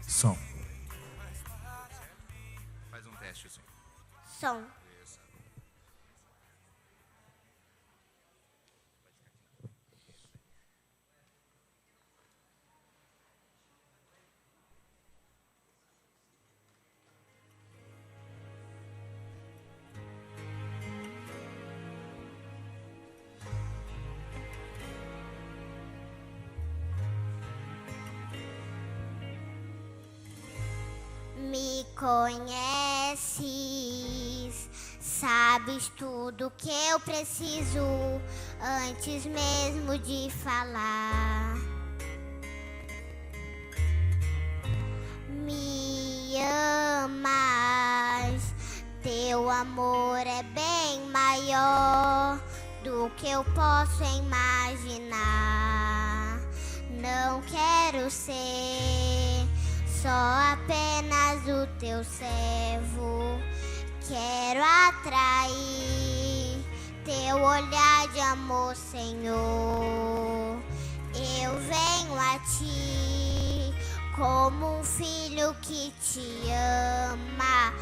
Som. Faz um teste assim. Som. Isso. Me conheces, sabes tudo que eu preciso antes mesmo de falar. Me amas, teu amor é bem maior do que eu posso imaginar. Não quero ser só apenas o teu servo. Quero atrair teu olhar de amor, Senhor. Eu venho a ti como um filho que te ama.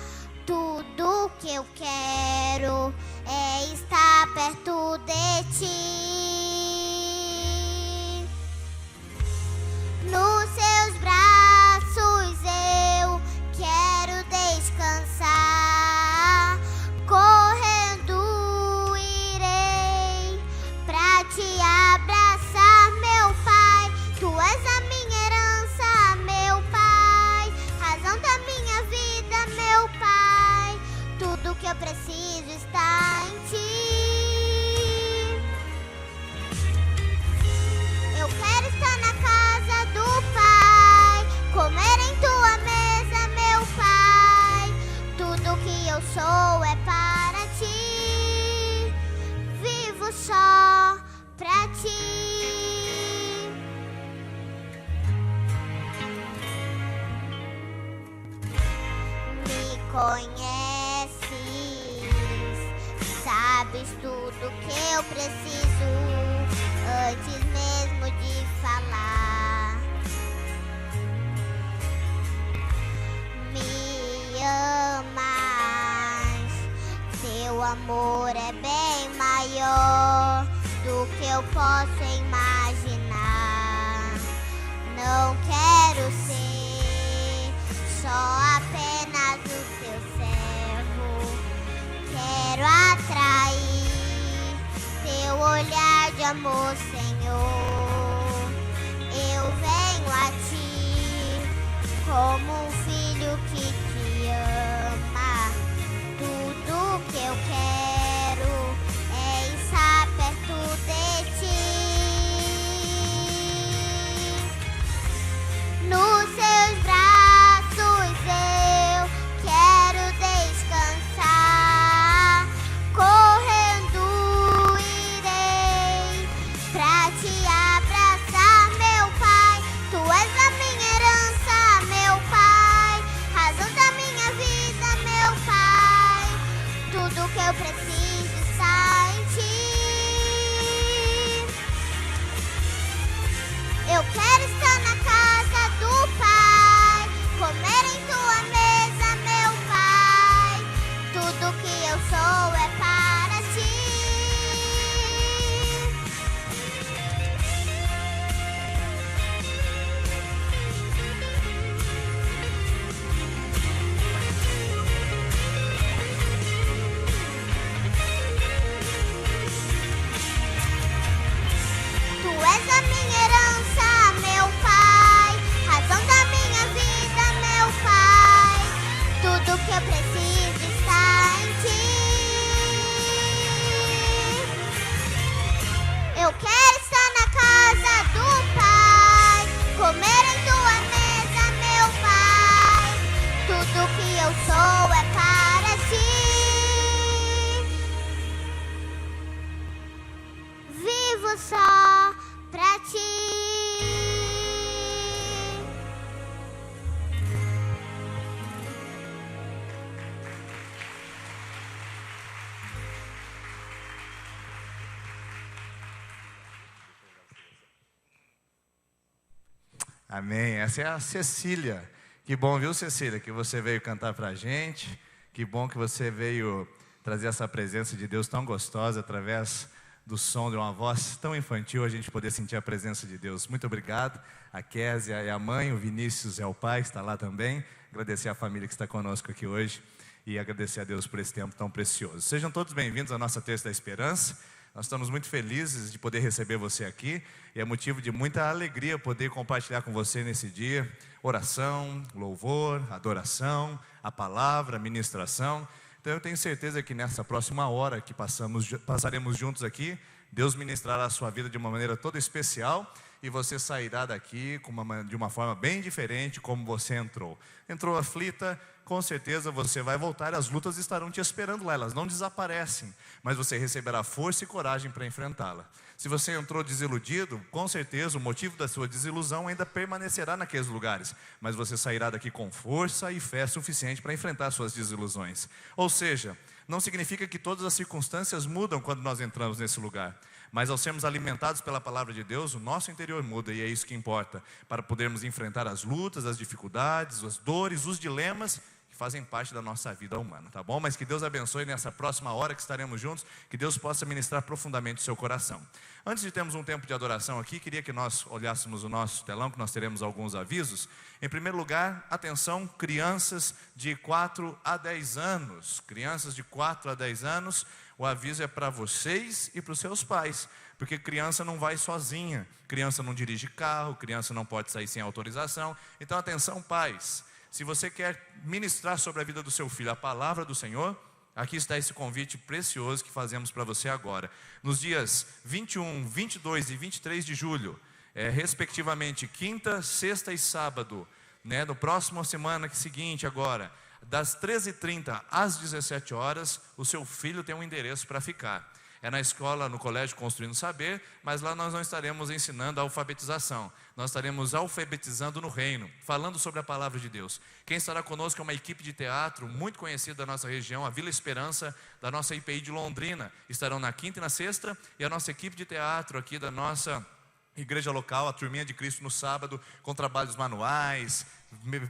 Tudo que eu quero é estar perto de ti. Nos seus braços eu quero descansar. Correndo irei pra te abraçar, meu Pai. Tu és a minha herança, meu Pai. Razão da minha vida, meu Pai. Tudo que eu preciso está em ti. Eu quero estar na casa do Pai, comer em tua mesa, meu Pai. Tudo que eu sou é para ti. Vivo só pra ti. Me conheces, sabes tudo que eu preciso antes mesmo de falar. Me amas, teu amor é bem maior do que eu posso imaginar. Não quero ser só apenas o teu servo. Quero atrair teu olhar de amor, Senhor. Eu venho a ti como um filho que te ama. Tudo que eu quero é estar perto de ti. Nos seus braços eu quero descansar. Correndo irei pra te abraçar, meu Pai. Tu és a minha herança, meu Pai. Razão da minha vida, meu Pai. Tudo que eu preciso está em ti. Eu quero estar na casa do Pai, comer em tua mesa, meu Pai. Tudo que eu sou é para ti. Tu és a minha herança, meu Pai. Razão da minha vida, meu Pai. Tudo que eu preciso está em ti. Eu quero estar na casa do Pai, comer em tua mesa, meu Pai. Tudo que eu sou é para ti. Vivo só pra ti. Amém. Essa é a Cecília, Que bom, viu, Cecília, que você veio cantar pra gente. Que bom que você veio trazer essa presença de Deus tão gostosa através do som de uma voz tão infantil, a gente poder sentir a presença de Deus. Muito obrigado. A Kézia é a mãe, o Vinícius é o pai, que está lá também. Agradecer a família que está conosco aqui hoje e agradecer a Deus por esse tempo tão precioso. Sejam todos bem-vindos à nossa Terça da Esperança. Nós estamos muito felizes de poder receber você aqui e é motivo de muita alegria poder compartilhar com você nesse dia oração, louvor, adoração, a palavra, a ministração. Então eu tenho certeza que nessa próxima hora que passaremos juntos aqui, Deus ministrará a sua vida de uma maneira toda especial e você sairá daqui de uma forma bem diferente como você entrou. Entrou aflita, com certeza você vai voltar, as lutas estarão te esperando lá, elas não desaparecem, mas você receberá força e coragem para enfrentá-la. Se você entrou desiludido, com certeza o motivo da sua desilusão ainda permanecerá naqueles lugares, mas você sairá daqui com força e fé suficiente para enfrentar suas desilusões. Ou seja, não significa que todas as circunstâncias mudam quando nós entramos nesse lugar, mas ao sermos alimentados pela palavra de Deus, o nosso interior muda e é isso que importa, para podermos enfrentar as lutas, as dificuldades, as dores, os dilemas que fazem parte da nossa vida humana, tá bom? Mas que Deus abençoe nessa próxima hora que estaremos juntos, que Deus possa ministrar profundamente o seu coração. Antes de termos um tempo de adoração aqui, queria que nós olhássemos o nosso telão, que nós teremos alguns avisos. Em primeiro lugar, atenção, crianças de 4 a 10 anos. Crianças de 4 a 10 anos, o aviso é para vocês e para os seus pais, porque criança não vai sozinha, criança não dirige carro, criança não pode sair sem autorização. Então atenção, pais, se você quer ministrar sobre a vida do seu filho a palavra do Senhor, aqui está esse convite precioso que fazemos para você agora. Nos dias 21, 22 e 23 de julho, respectivamente quinta, sexta e sábado, no próximo semana seguinte agora, das 13h30 às 17 horas, o seu filho tem um endereço para ficar. É na escola, no colégio Construindo Saber, mas lá nós não estaremos ensinando a alfabetização. Nós estaremos alfabetizando no reino, falando sobre a palavra de Deus. Quem estará conosco é uma equipe de teatro muito conhecida da nossa região, a Vila Esperança, da nossa IPI de Londrina. Estarão na quinta e na sexta, e a nossa equipe de teatro aqui da nossa igreja local, a Turminha de Cristo, no sábado, com trabalhos manuais,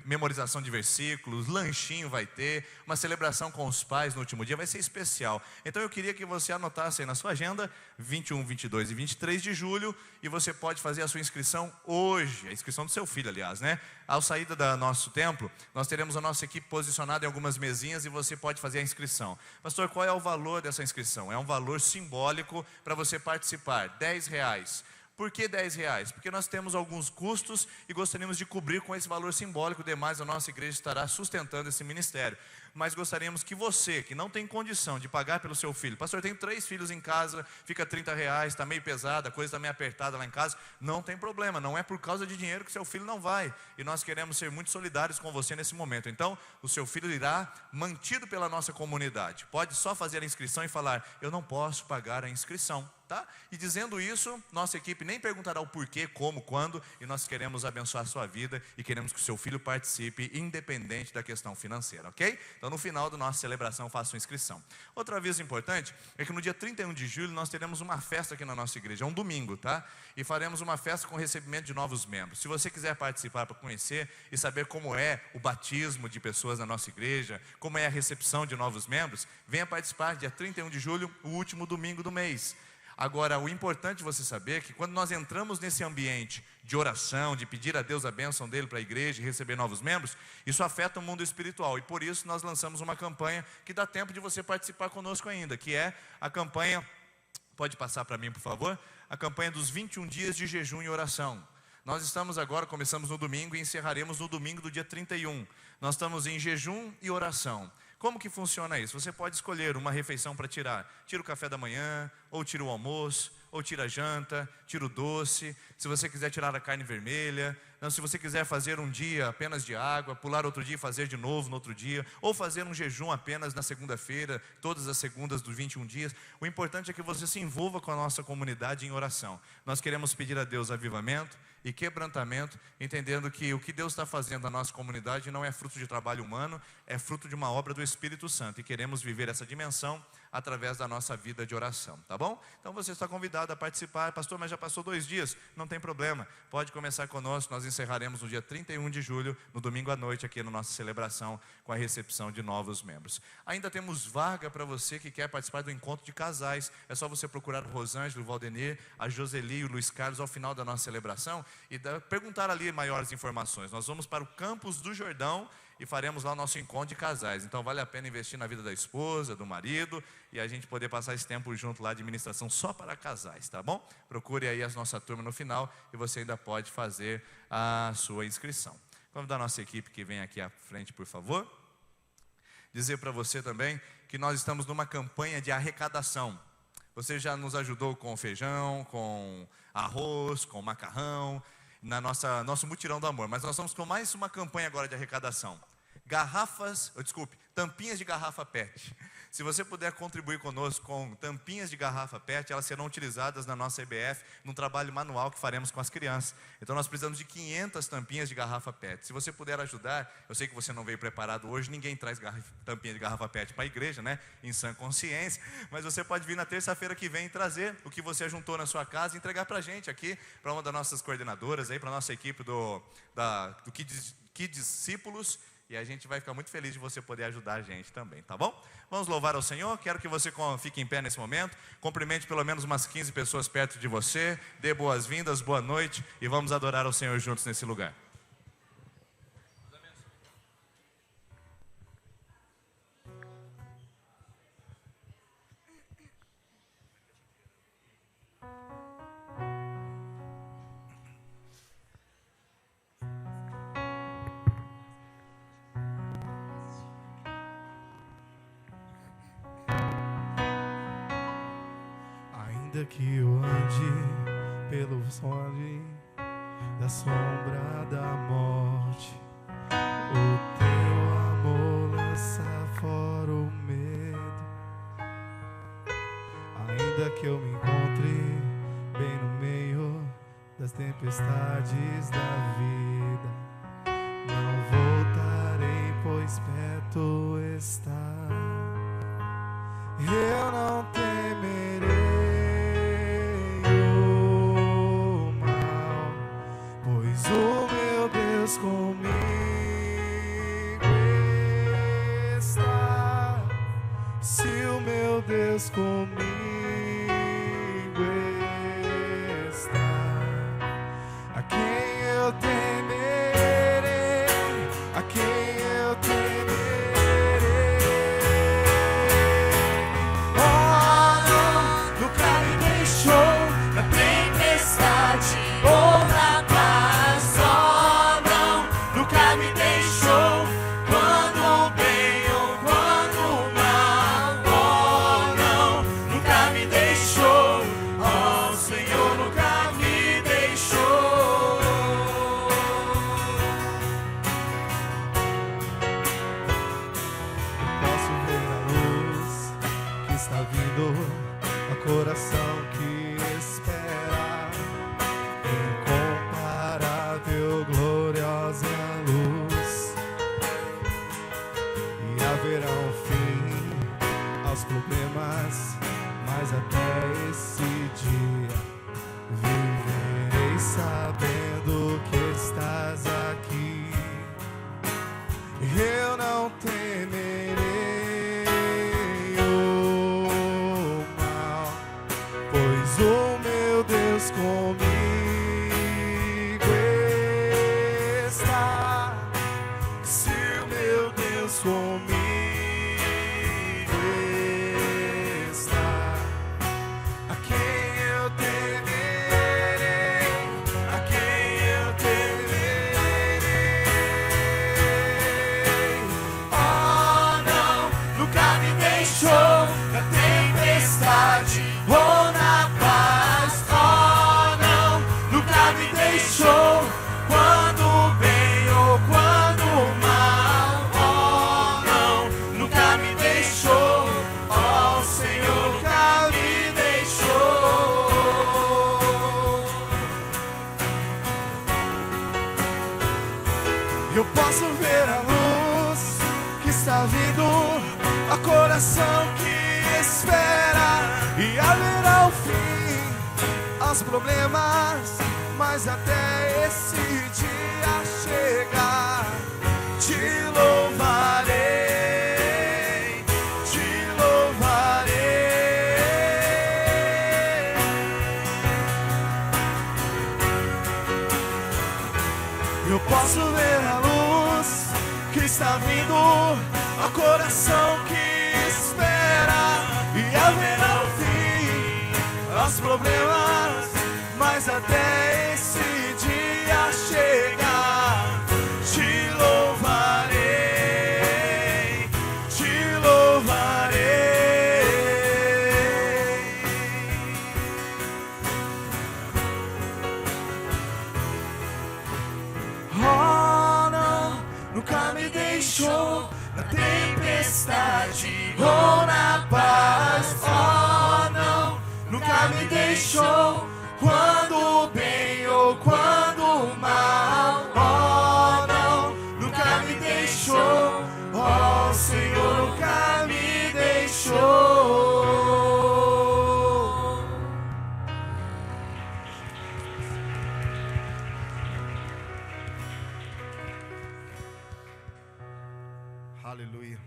memorização de versículos, lanchinho vai ter, uma celebração com os pais no último dia, vai ser especial. Então eu queria que você anotasse aí na sua agenda, 21, 22 e 23 de julho, e você pode fazer a sua inscrição hoje, a inscrição do seu filho, aliás, Ao sair do nosso templo, nós teremos a nossa equipe posicionada em algumas mesinhas e você pode fazer a inscrição. Pastor, qual é o valor dessa inscrição? É um valor simbólico para você participar, R$10. Por que R$10? Porque nós temos alguns custos e gostaríamos de cobrir com esse valor simbólico. Demais, a nossa igreja estará sustentando esse ministério. Mas gostaríamos que você, que não tem condição de pagar pelo seu filho, pastor, eu tenho 3 filhos em casa, fica R$30, está meio pesada, a coisa está meio apertada lá em casa, não tem problema, não é por causa de dinheiro que seu filho não vai. E nós queremos ser muito solidários com você nesse momento. Então, o seu filho irá mantido pela nossa comunidade. Pode só fazer a inscrição e falar, eu não posso pagar a inscrição. Tá? E dizendo isso, nossa equipe nem perguntará o porquê, como, quando, e nós queremos abençoar a sua vida e queremos que o seu filho participe, independente da questão financeira, ok? Então no final da nossa celebração faça sua inscrição. Outro aviso importante é que no dia 31 de julho nós teremos uma festa aqui na nossa igreja, é um domingo, tá? E faremos uma festa com recebimento de novos membros. Se você quiser participar para conhecer e saber como é o batismo de pessoas na nossa igreja, como é a recepção de novos membros, venha participar dia 31 de julho, o último domingo do mês. Agora, o importante você saber é que quando nós entramos nesse ambiente de oração, de pedir a Deus a bênção dele para a igreja e receber novos membros, isso afeta o mundo espiritual. E por isso nós lançamos uma campanha que dá tempo de você participar conosco ainda, que é a campanha, pode passar para mim por favor, a campanha dos 21 dias de jejum e oração. Nós estamos agora, começamos no domingo e encerraremos no domingo do dia 31. Nós estamos em jejum e oração. Como que funciona isso? Você pode escolher uma refeição para tirar. Tira o café da manhã, ou tira o almoço, ou tira a janta, tira o doce. Se você quiser tirar a carne vermelha, não, se você quiser fazer um dia apenas de água, pular outro dia e fazer de novo no outro dia, ou fazer um jejum apenas na segunda-feira, todas as segundas dos 21 dias. O importante é que você se envolva com a nossa comunidade em oração. Nós queremos pedir a Deus avivamento e quebrantamento, entendendo que o que Deus está fazendo na nossa comunidade não é fruto de trabalho humano, é fruto de uma obra do Espírito Santo, e queremos viver essa dimensão através da nossa vida de oração, tá bom? Então você está convidado a participar. Pastor, mas já passou 2 dias, não tem problema, pode começar conosco. Nós encerraremos no dia 31 de julho, no domingo à noite, aqui na nossa celebração, com a recepção de novos membros. Ainda temos vaga para você que quer participar do encontro de casais. É só você procurar o Rosângela, o Valdenir, a Joseli e o Luiz Carlos ao final da nossa celebração e perguntar ali maiores informações. Nós vamos para o Campos do Jordão e faremos lá o nosso encontro de casais. Então vale a pena investir na vida da esposa, do marido, e a gente poder passar esse tempo junto lá de ministração só para casais, tá bom? Procure aí a nossa turma no final e você ainda pode fazer a sua inscrição. Vamos da nossa equipe que vem aqui à frente, por favor. Dizer para você também que nós estamos numa campanha de arrecadação. Você já nos ajudou com feijão, com arroz, com macarrão, nosso mutirão do amor, mas nós estamos com mais uma campanha agora de arrecadação. Tampinhas de garrafa PET. Se você puder contribuir conosco com tampinhas de garrafa PET, elas serão utilizadas na nossa EBF, num trabalho manual que faremos com as crianças. Então nós precisamos de 500 tampinhas de garrafa PET. Se você puder ajudar, eu sei que você não veio preparado hoje, ninguém traz tampinha de garrafa PET para a igreja, né? Em sã consciência, mas você pode vir na terça-feira que vem e trazer o que você juntou na sua casa e entregar para a gente aqui, para uma das nossas coordenadoras, para a nossa equipe do Kids Discípulos. E a gente vai ficar muito feliz de você poder ajudar a gente também, tá bom? Vamos louvar ao Senhor. Quero que você fique em pé nesse momento. Cumprimente pelo menos umas 15 pessoas perto de você. Dê boas-vindas, boa noite. E vamos adorar ao Senhor juntos nesse lugar. Ainda que eu ande pelo vale da sombra da morte, o teu amor lança fora o medo. Ainda que eu me encontre bem no meio das tempestades da vida, não voltarei, pois perto está. Eu não temerei o meu Deus comigo está. Se o meu Deus comigo está, a quem eu temerei, a quem eu temerei. Oh, não, nunca me deixou na tempestade ou na me deixou quando o bem ou quando o mal. Oh, não, nunca me deixou. Oh, o Senhor nunca me deixou. Eu posso ver a luz que está vindo, o coração que espera, incomparável, gloriosa luz, e haverá um fim aos problemas, mas até esse dia viverei sabendo que estás aqui. Eu não temerei o mal, pois o meu Deus comigo está. Se o meu Deus comigo está, a quem eu temerei, a quem eu temerei. Oh, não, nunca me deixou na tempestade ou na paz. Oh, não, nunca me deixou quando o bem ou quando o mal. Oh, não, nunca me deixou. Oh, o Senhor nunca me deixou. Eu posso ver a luz que está vindo, a coração que espera e haverá o fim aos problemas, mas até esse dia chegar, te louvarei, te louvarei. Eu posso ver a luz que está vindo ao coração que espera e haverá o fim aos problemas, mas até esse dia chegar, te louvarei, te louvarei. Oh, não, nunca me deixou na tempestade ou na paz. Oh, não, nunca me deixou quando o bem ou quando o mal. Oh, não, nunca me deixou. Oh, Senhor, nunca me deixou. Aleluia.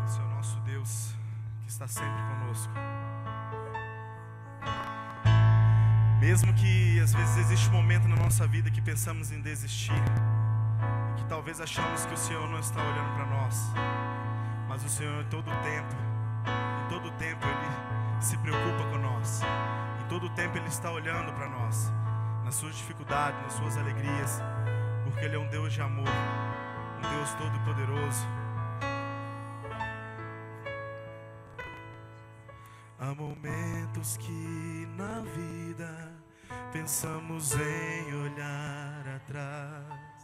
Esse é o nosso Deus que está sempre conosco. Mesmo que às vezes existe um momento na nossa vida que pensamos em desistir, e que talvez achamos que o Senhor não está olhando para nós, mas o Senhor em todo tempo Ele se preocupa com nós, em todo tempo Ele está olhando para nós, nas suas dificuldades, nas suas alegrias, porque Ele é um Deus de amor, um Deus todo-poderoso. Há momentos que na vida pensamos em olhar atrás.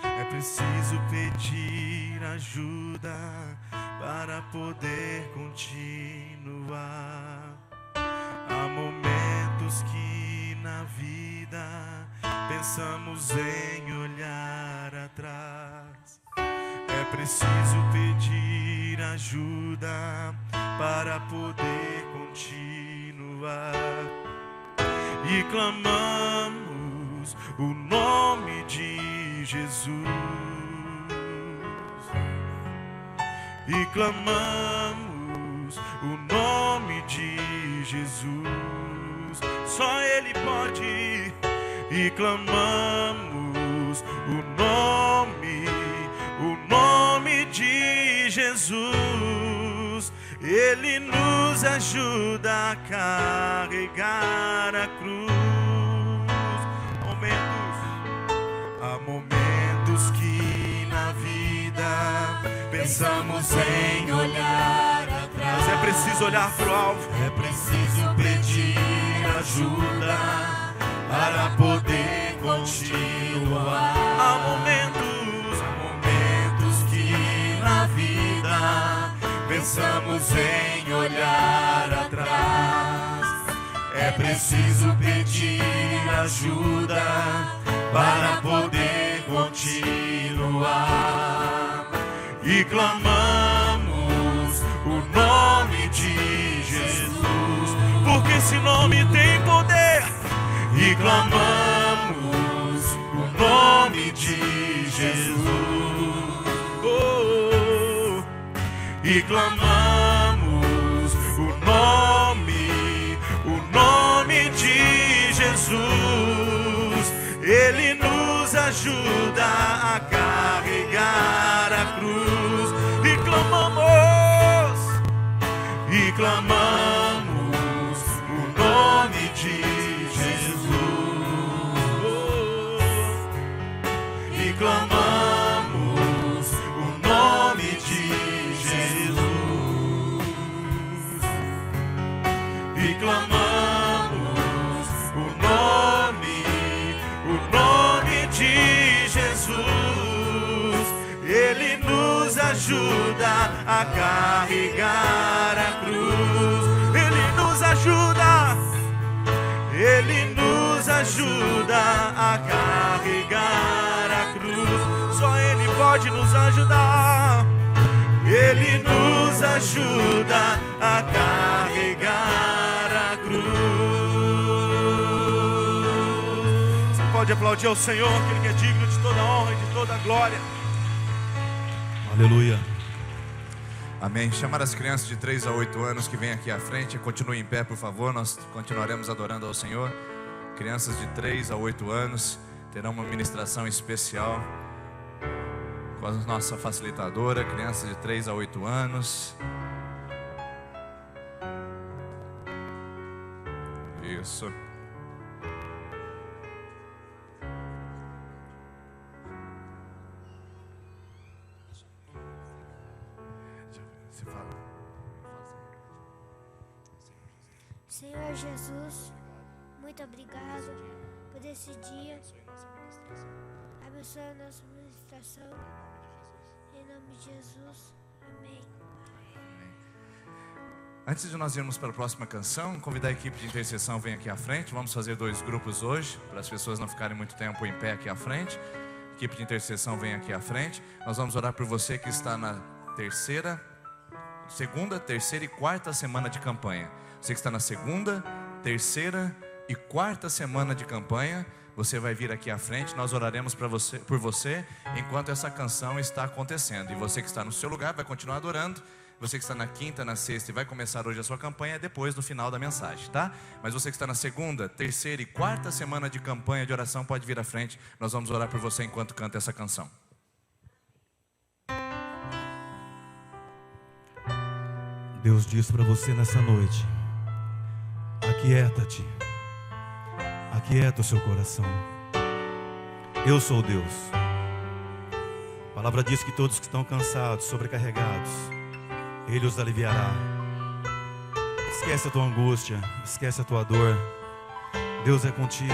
É preciso pedir ajuda para poder continuar. Há momentos que na vida pensamos em olhar atrás. É preciso pedir ajuda para poder continuar. E clamamos o nome de Jesus. E clamamos o nome de Jesus. Só Ele pode. E clamamos o nome de Jesus. Ele nos ajuda a carregar a cruz. Há momentos que na vida pensamos em olhar atrás. Mas é preciso olhar para o alvo. É preciso pedir ajuda para poder continuar. Há momentos que na vida pensamos em olhar atrás. É preciso pedir ajuda para poder continuar. E clamamos o nome de Jesus, porque esse nome tem poder. E clamamos o nome de Jesus. Oh, e clamamos o nome de Jesus. Ele nos ajuda a carregar a cruz. E clamamos o nome de Jesus. Oh, e clamamos o nome de Jesus. E clamamos o nome de Jesus. Ele nos ajuda a carregar a cruz. Ele nos ajuda a carregar a cruz. Só Ele pode nos ajudar. Ele nos ajuda a carregar a cruz. Você pode aplaudir ao Senhor, aquele que é digno de toda honra e de toda glória. Aleluia. Amém. Chamar as crianças de 3 a 8 anos que vêm aqui à frente. Continue em pé, por favor. Nós continuaremos adorando ao Senhor. Crianças de 3 a 8 anos terão uma ministração especial com a nossa facilitadora. Crianças de 3 a 8 anos. Isso. Você fala. Senhor Jesus, muito obrigado por esse dia. Abençoe a nossa ministração. Em nome de Jesus. Amém. Antes de nós irmos para a próxima canção, convidar a equipe de intercessão vem aqui à frente. Vamos fazer 2 grupos hoje, para as pessoas não ficarem muito tempo em pé aqui à frente. A equipe de intercessão vem aqui à frente. Nós vamos orar por você que está na segunda, terceira e quarta semana de campanha. Você que está na segunda, terceira e quarta semana de campanha, você vai vir aqui à frente. Nós oraremos por você enquanto essa canção está acontecendo. E você que está no seu lugar vai continuar adorando. Você que está na quinta, na sexta e vai começar hoje a sua campanha depois do final da mensagem, tá? Mas você que está na segunda, terceira e quarta semana de campanha de oração pode vir à frente. Nós vamos orar por você enquanto canta essa canção. Deus diz para você nessa noite: aquieta-te, aquieta o seu coração. Eu sou Deus. A palavra diz que todos que estão cansados, sobrecarregados, Ele os aliviará. Esquece a tua angústia, esquece a tua dor. Deus é contigo.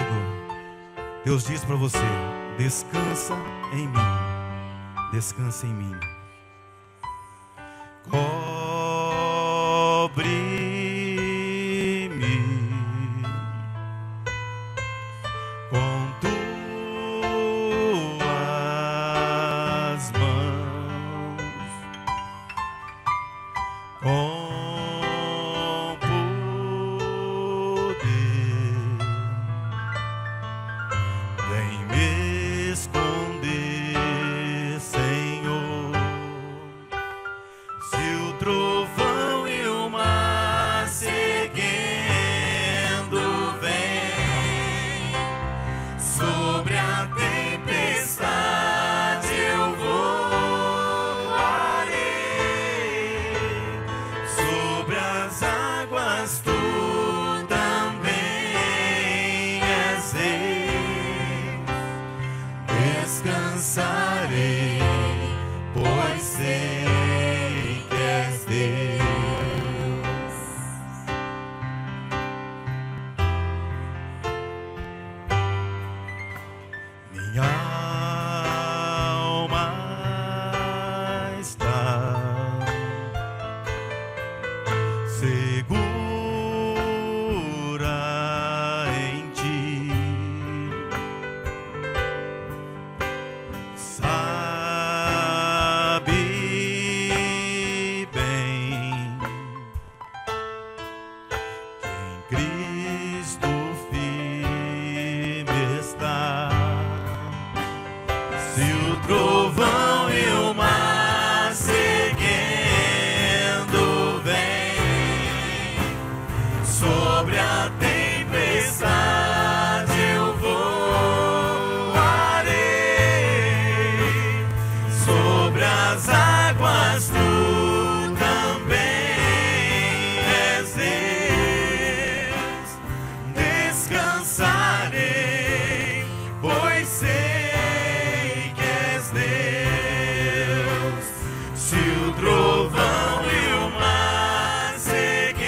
Deus diz para você: descansa em mim, descansa em mim. Cobre-me com tuas mãos, com poder, vem me esconder, Senhor. Se o trovão e o mar seguindo vem, sobre a tempestade eu voarei, sobre as águas tu também és Deus. Descansarei, pois sei que és Deus. Minha alma está segura em ti. Sabe bem que em Cristo firme está. Se o trovão e o mar seguindo vem, sobre a tempestade eu voarei, sobre as águas tu também és Deus. Descansarei, pois sei que és Deus. Se o trovão e o mar seguindo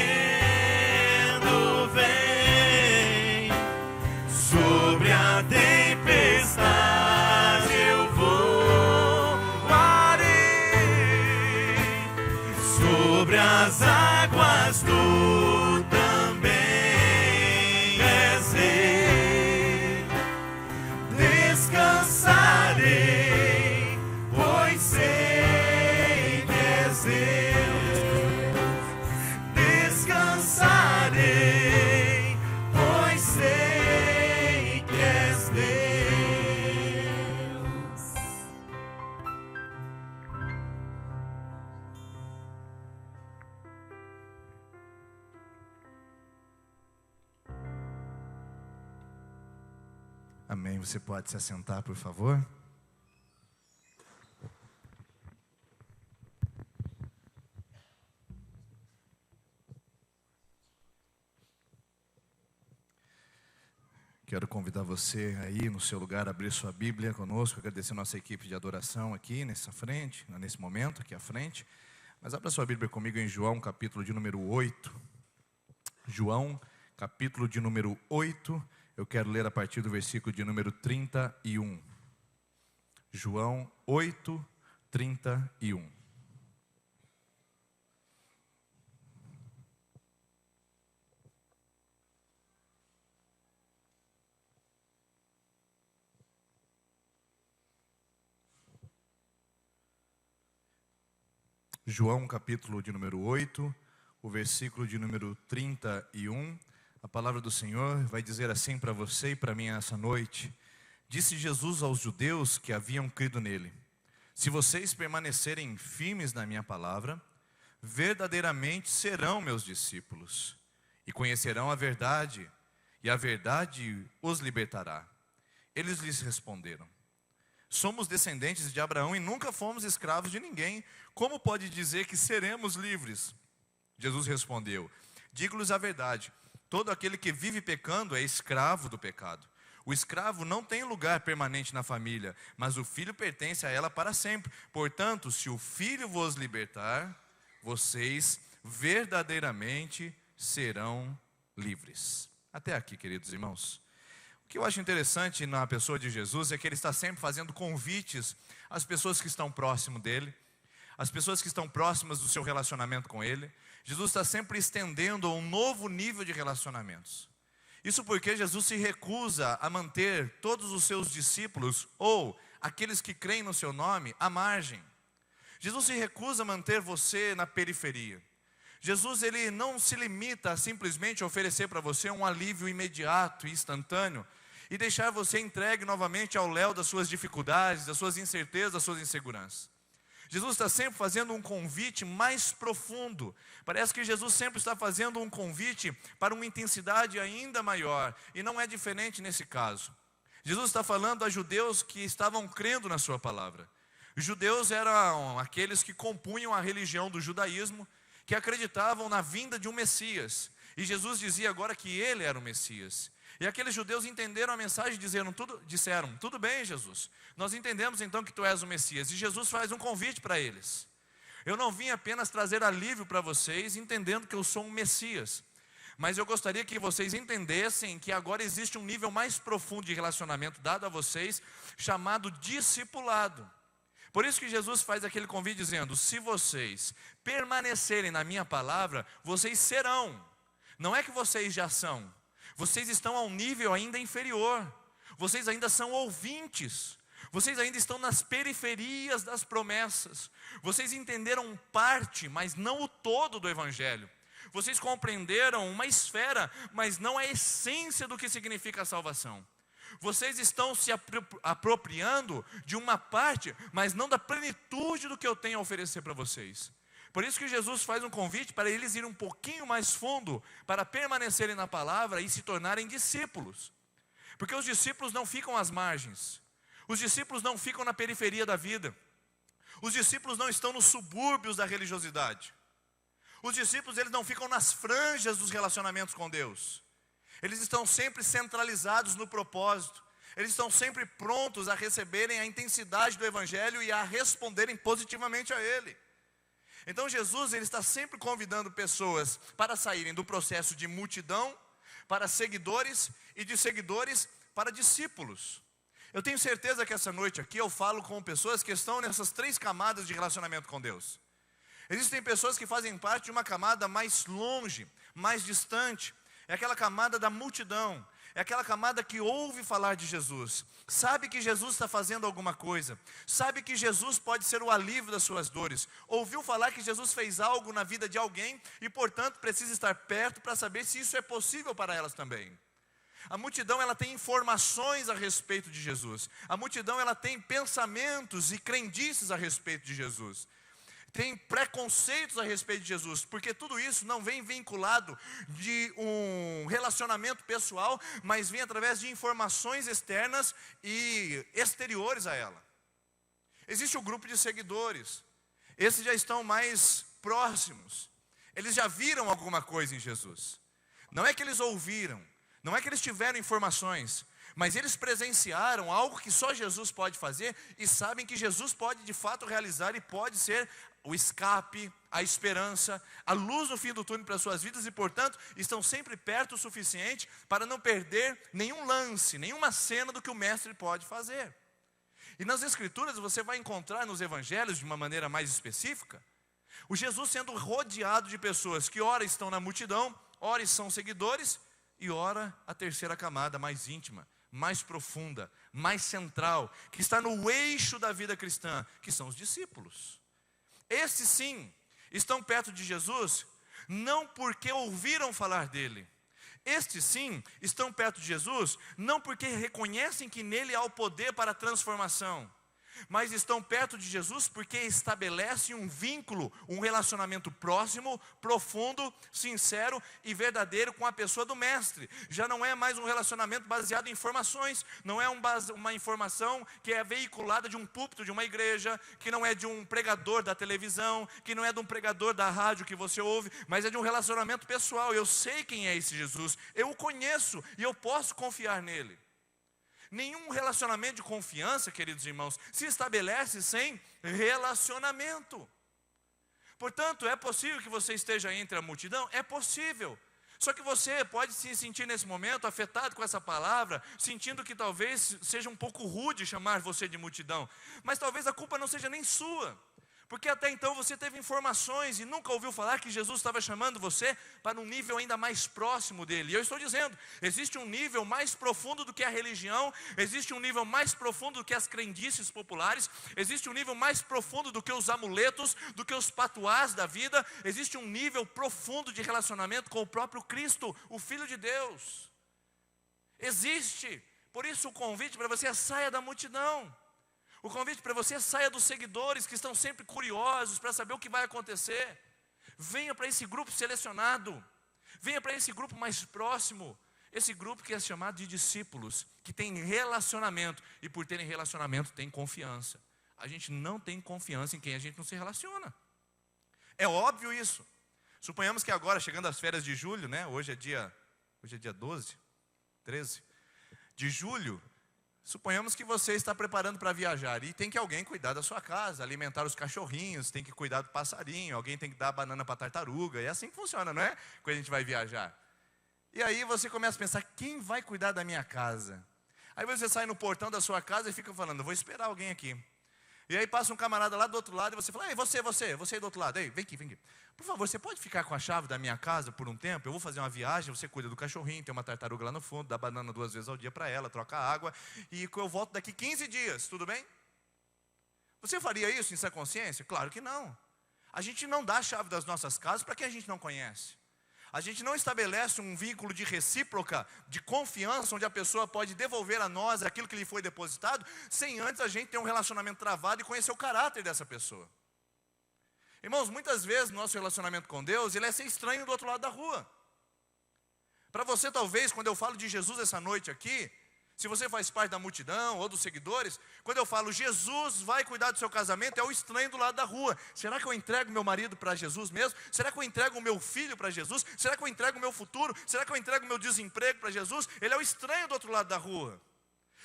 vem, sobre a tempestade eu voarei, Amém. Você pode se assentar, por favor? Quero convidar você aí no seu lugar a abrir sua Bíblia conosco, agradecer a nossa equipe de adoração aqui nesse momento, aqui à frente. Mas abra sua Bíblia comigo em João, capítulo de número 8. João, capítulo de número 8. Eu quero ler a partir do versículo de número 31. João 8, 31. João, capítulo de número 8, o versículo de número 31. A palavra do Senhor vai dizer assim para você e para mim essa noite. Disse Jesus aos judeus que haviam crido nele: se vocês permanecerem firmes na minha palavra, verdadeiramente serão meus discípulos, e conhecerão a verdade, e a verdade os libertará. Eles lhes responderam: somos descendentes de Abraão e nunca fomos escravos de ninguém. Como pode dizer que seremos livres? Jesus respondeu: digo-lhes a verdade, todo aquele que vive pecando é escravo do pecado. O escravo não tem lugar permanente na família, mas o filho pertence a ela para sempre. Portanto, se o filho vos libertar, vocês verdadeiramente serão livres. Até aqui, queridos irmãos. O que eu acho interessante na pessoa de Jesus é que ele está sempre fazendo convites às pessoas que estão próximo dele, às pessoas que estão próximas do seu relacionamento com ele. Jesus está sempre estendendo um novo nível de relacionamentos. Isso porque Jesus se recusa a manter todos os seus discípulos, ou aqueles que creem no seu nome, à margem. Jesus se recusa a manter você na periferia. Jesus, ele não se limita a simplesmente oferecer para você um alívio imediato e instantâneo e deixar você entregue novamente ao léu das suas dificuldades, das suas incertezas, das suas inseguranças. Jesus está sempre fazendo um convite mais profundo. Parece que Jesus sempre está fazendo um convite para uma intensidade ainda maior, e não é diferente nesse caso. Jesus está falando a judeus que estavam crendo na sua palavra. Os judeus eram aqueles que compunham a religião do judaísmo, que acreditavam na vinda de um Messias. E Jesus dizia agora que ele era o Messias. E aqueles judeus entenderam a mensagem e disseram: tudo bem, Jesus, nós entendemos então que tu és o Messias. E Jesus faz um convite para eles: eu não vim apenas trazer alívio para vocês, entendendo que eu sou um Messias, mas eu gostaria que vocês entendessem que agora existe um nível mais profundo de relacionamento dado a vocês, chamado discipulado. Por isso que Jesus faz aquele convite dizendo: se vocês permanecerem na minha palavra, vocês serão. Não é que vocês já são. Vocês estão a um nível ainda inferior. Vocês ainda são ouvintes. Vocês ainda estão nas periferias das promessas. Vocês entenderam parte, mas não o todo do Evangelho. Vocês compreenderam uma esfera, mas não a essência do que significa a salvação. Vocês estão se apropriando de uma parte, mas não da plenitude do que eu tenho a oferecer para vocês. Por isso que Jesus faz um convite para eles irem um pouquinho mais fundo, para permanecerem na palavra e se tornarem discípulos. Porque os discípulos não ficam às margens. Os discípulos não ficam na periferia da vida. Os discípulos não estão nos subúrbios da religiosidade. Os discípulos, eles não ficam nas franjas dos relacionamentos com Deus. Eles estão sempre centralizados no propósito. Eles estão sempre prontos a receberem a intensidade do Evangelho e a responderem positivamente a Ele. Então Jesus, ele está sempre convidando pessoas para saírem do processo de multidão para seguidores, e de seguidores para discípulos. Eu tenho certeza que essa noite aqui eu falo com pessoas que estão nessas 3 camadas de relacionamento com Deus. Existem pessoas que fazem parte de uma camada mais longe, mais distante. É aquela camada da multidão. É aquela camada que ouve falar de Jesus, sabe que Jesus está fazendo alguma coisa, sabe que Jesus pode ser o alívio das suas dores, ouviu falar que Jesus fez algo na vida de alguém e, portanto, precisa estar perto para saber se isso é possível para elas também. A multidão, ela tem informações a respeito de Jesus. A multidão, ela tem pensamentos e crendices a respeito de Jesus. tem preconceitos a respeito de Jesus, porque tudo isso não vem vinculado de um relacionamento pessoal, mas vem através de informações externas e exteriores a ela. Existe um grupo de seguidores, esses já estão mais próximos, eles já viram alguma coisa em Jesus. Não é que eles ouviram, não é que eles tiveram informações, mas eles presenciaram algo que só Jesus pode fazer e sabem que Jesus pode de fato realizar e pode ser o escape, a esperança, a luz no fim do túnel para as suas vidas e, portanto, estão sempre perto o suficiente para não perder nenhum lance, nenhuma cena do que o Mestre pode fazer. E nas Escrituras você vai encontrar nos Evangelhos, de uma maneira mais específica, o Jesus sendo rodeado de pessoas que ora estão na multidão, ora são seguidores e ora a terceira camada mais íntima, mais profunda, mais central, que está no eixo da vida cristã, que são os discípulos. Esses sim, estão perto de Jesus, não porque ouviram falar dele. Estes sim, estão perto de Jesus, não porque reconhecem que nele há o poder para a transformação, mas estão perto de Jesus porque estabelecem um vínculo, um relacionamento próximo, profundo, sincero e verdadeiro com a pessoa do Mestre. Já não é mais um relacionamento baseado em informações, não é uma informação que é veiculada de um púlpito de uma igreja, que não é de um pregador da televisão, que não é de um pregador da rádio que você ouve, mas é de um relacionamento pessoal. Eu sei quem é esse Jesus, eu o conheço e eu posso confiar nele. Nenhum relacionamento de confiança, queridos irmãos, se estabelece sem relacionamento. Portanto, é possível que você esteja entre a multidão? É possível. Só que você pode se sentir nesse momento afetado com essa palavra, sentindo que talvez seja um pouco rude chamar você de multidão. Mas talvez a culpa não seja nem sua. Porque até então você teve informações e nunca ouviu falar que Jesus estava chamando você para um nível ainda mais próximo dele. E eu estou dizendo, existe um nível mais profundo do que a religião, existe um nível mais profundo do que as crendices populares, existe um nível mais profundo do que os amuletos, do que os patuás da vida, existe um nível profundo de relacionamento com o próprio Cristo, o Filho de Deus. Existe. Por isso o convite para você é: saia da multidão. O convite para você: saia dos seguidores que estão sempre curiosos para saber o que vai acontecer. Venha para esse grupo selecionado. Venha para esse grupo mais próximo. Esse grupo que é chamado de discípulos, que tem relacionamento. E por terem relacionamento, tem confiança. A gente não tem confiança em quem a gente não se relaciona. É óbvio isso. Suponhamos que agora, chegando às férias de julho, né? Hoje é dia 13 de julho. Suponhamos que você está preparando para viajar e tem que alguém cuidar da sua casa, alimentar os cachorrinhos, tem que cuidar do passarinho, alguém tem que dar banana para a tartaruga. É assim que funciona, não é? Quando a gente vai viajar. E aí você começa a pensar: quem vai cuidar da minha casa? Aí você sai no portão da sua casa e fica falando: vou esperar alguém aqui. E aí passa um camarada lá do outro lado e você fala: ei, você aí do outro lado, ei, vem aqui. Por favor, você pode ficar com a chave da minha casa por um tempo? Eu vou fazer uma viagem, você cuida do cachorrinho, tem uma tartaruga lá no fundo, dá banana 2 vezes ao dia para ela, troca água, e eu volto daqui 15 dias, tudo bem? Você faria isso em sua consciência? Claro que não. A gente não dá a chave das nossas casas para quem a gente não conhece. A gente não estabelece um vínculo de recíproca, de confiança, onde a pessoa pode devolver a nós aquilo que lhe foi depositado, sem antes a gente ter um relacionamento travado e conhecer o caráter dessa pessoa. Irmãos, muitas vezes no nosso relacionamento com Deus, ele é ser estranho do outro lado da rua. Para você, talvez, quando eu falo de Jesus essa noite aqui, se você faz parte da multidão ou dos seguidores, quando eu falo Jesus vai cuidar do seu casamento, é o estranho do lado da rua. Será que eu entrego meu marido para Jesus mesmo? Será que eu entrego o meu filho para Jesus? Será que eu entrego o meu futuro? Será que eu entrego o meu desemprego para Jesus? Ele é o estranho do outro lado da rua.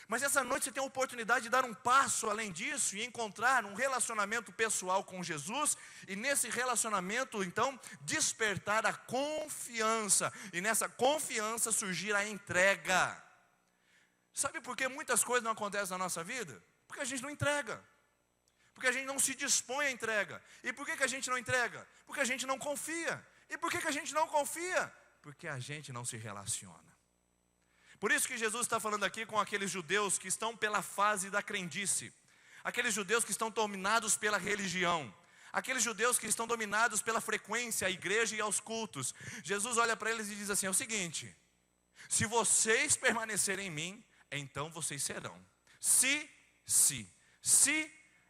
Mas essa noite você tem a oportunidade de dar um passo além disso e encontrar um relacionamento pessoal com Jesus, e nesse relacionamento, então, despertar a confiança, e nessa confiança surgir a entrega. Sabe por que muitas coisas não acontecem na nossa vida? Porque a gente não entrega. Porque a gente não se dispõe à entrega. E por que a gente não entrega? Porque a gente não confia. E por que a gente não confia? Porque a gente não se relaciona. Por isso que Jesus está falando aqui com aqueles judeus que estão pela fase da crendice. Aqueles judeus que estão dominados pela religião. Aqueles judeus que estão dominados pela frequência à igreja e aos cultos. Jesus olha para eles e diz assim: é o seguinte: se vocês permanecerem em mim, então vocês serão. Se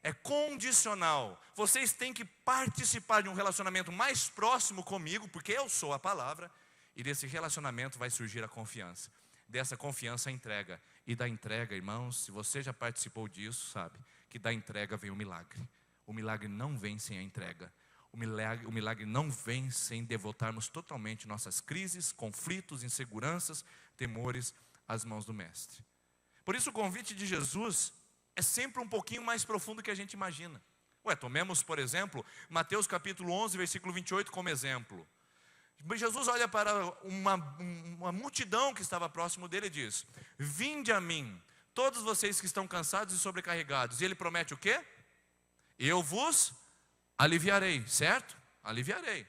É condicional. Vocês têm que participar de um relacionamento mais próximo comigo, porque eu sou a palavra, e desse relacionamento vai surgir a confiança. Dessa confiança a entrega. E da entrega, irmãos, se você já participou disso, sabe, que da entrega vem o milagre. O milagre não vem sem a entrega. O milagre não vem sem devotarmos totalmente nossas crises, conflitos, inseguranças, temores às mãos do Mestre. Por isso o convite de Jesus é sempre um pouquinho mais profundo que a gente imagina. Tomemos, por exemplo, Mateus capítulo 11, versículo 28 como exemplo. Jesus olha para uma multidão que estava próximo dele e diz: vinde a mim, todos vocês que estão cansados e sobrecarregados. E ele promete o quê? Eu vos aliviarei, certo? Aliviarei.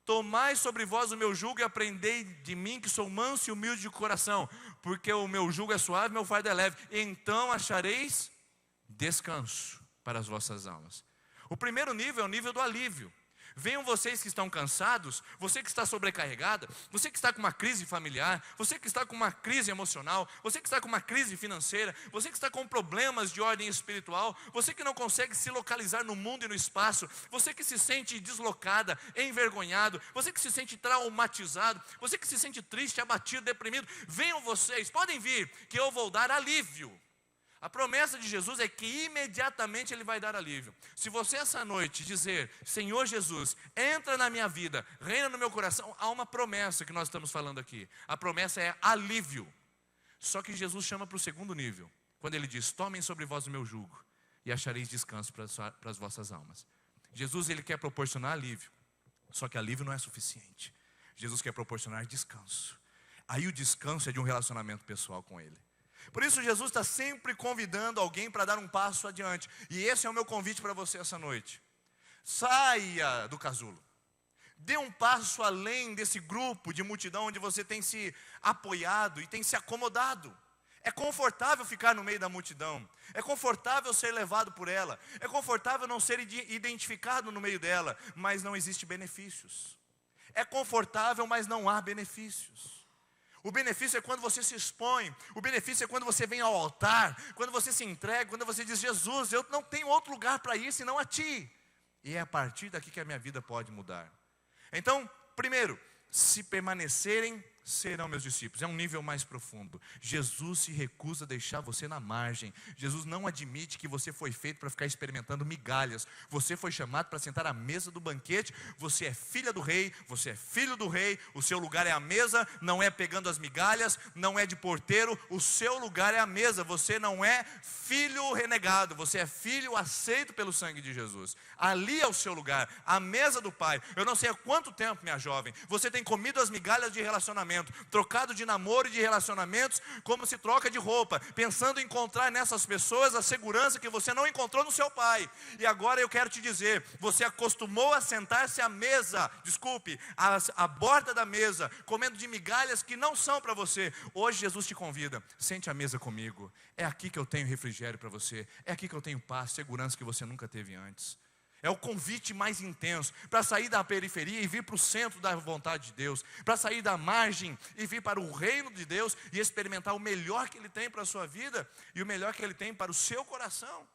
Tomai sobre vós o meu jugo e aprendei de mim, que sou manso e humilde de coração, porque o meu jugo é suave, meu fardo é leve. Então achareis descanso para as vossas almas. O primeiro nível é o nível do alívio. Venham vocês que estão cansados, você que está sobrecarregada, você que está com uma crise familiar, você que está com uma crise emocional, você que está com uma crise financeira, você que está com problemas de ordem espiritual, você que não consegue se localizar no mundo e no espaço, você que se sente deslocada, envergonhado, você que se sente traumatizado, você que se sente triste, abatido, deprimido. Venham vocês, podem vir, que eu vou dar alívio. A promessa de Jesus é que imediatamente Ele vai dar alívio. Se você essa noite dizer: Senhor Jesus, entra na minha vida, reina no meu coração, há uma promessa que nós estamos falando aqui. A promessa é alívio. Só que Jesus chama para o segundo nível, quando Ele diz: tomem sobre vós o meu jugo e achareis descanso para as vossas almas. Jesus, Ele quer proporcionar alívio, só que alívio não é suficiente. Jesus quer proporcionar descanso. Aí o descanso é de um relacionamento pessoal com Ele. Por isso Jesus está sempre convidando alguém para dar um passo adiante. E esse é o meu convite para você essa noite. Saia do casulo. Dê um passo além desse grupo de multidão onde você tem se apoiado e tem se acomodado. É confortável ficar no meio da multidão. É confortável ser levado por ela. É confortável não ser identificado no meio dela. Mas não existe benefícios. É confortável, mas não há benefícios. O benefício é quando você se expõe. O benefício é quando você vem ao altar, quando você se entrega, quando você diz: Jesus, eu não tenho outro lugar para ir senão a Ti. E é a partir daqui que a minha vida pode mudar. Então, primeiro, se permanecerem, serão meus discípulos. É um nível mais profundo. Jesus se recusa a deixar você na margem. Jesus não admite que você foi feito para ficar experimentando migalhas. Você foi chamado para sentar à mesa do banquete. Você é filha do rei, você é filho do rei. O seu lugar é a mesa, não é pegando as migalhas, não é de porteiro. O seu lugar é a mesa. Você não é filho renegado, você é filho aceito pelo sangue de Jesus. Ali é o seu lugar, a mesa do Pai. Eu não sei há quanto tempo, minha jovem, você tem comido as migalhas de relacionamento, trocado de namoro e de relacionamentos como se troca de roupa, pensando em encontrar nessas pessoas a segurança que você não encontrou no seu pai. E agora eu quero te dizer, você acostumou a sentar-se à mesa, à borda da mesa, comendo de migalhas que não são para você. Hoje Jesus te convida: sente à mesa comigo. É aqui que eu tenho refrigério para você, é aqui que eu tenho paz, segurança que você nunca teve antes. É o convite mais intenso para sair da periferia e vir para o centro da vontade de Deus, para sair da margem e vir para o reino de Deus e experimentar o melhor que Ele tem para a sua vida e o melhor que Ele tem para o seu coração.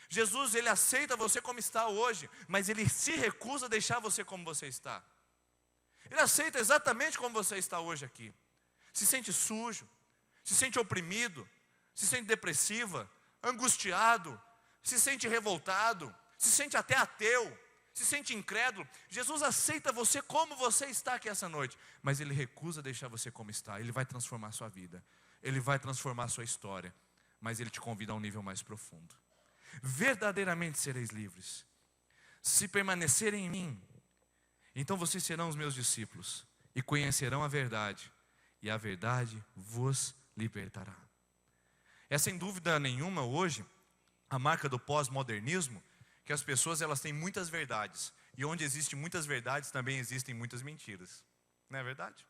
Jesus, Ele aceita você como está hoje, mas Ele se recusa a deixar você como você está. Ele aceita exatamente como você está hoje aqui. Se sente sujo, se sente oprimido, se sente depressiva, angustiado, se sente revoltado, se sente até ateu, se sente incrédulo. Jesus aceita você como você está aqui essa noite, mas Ele recusa deixar você como está. Ele vai transformar a sua vida, Ele vai transformar a sua história, mas Ele te convida a um nível mais profundo. Verdadeiramente sereis livres, se permanecerem em mim, então vocês serão os meus discípulos, e conhecerão a verdade, e a verdade vos libertará. É sem dúvida nenhuma hoje a marca do pós-modernismo, que as pessoas elas têm muitas verdades, e onde existem muitas verdades também existem muitas mentiras. Não é verdade?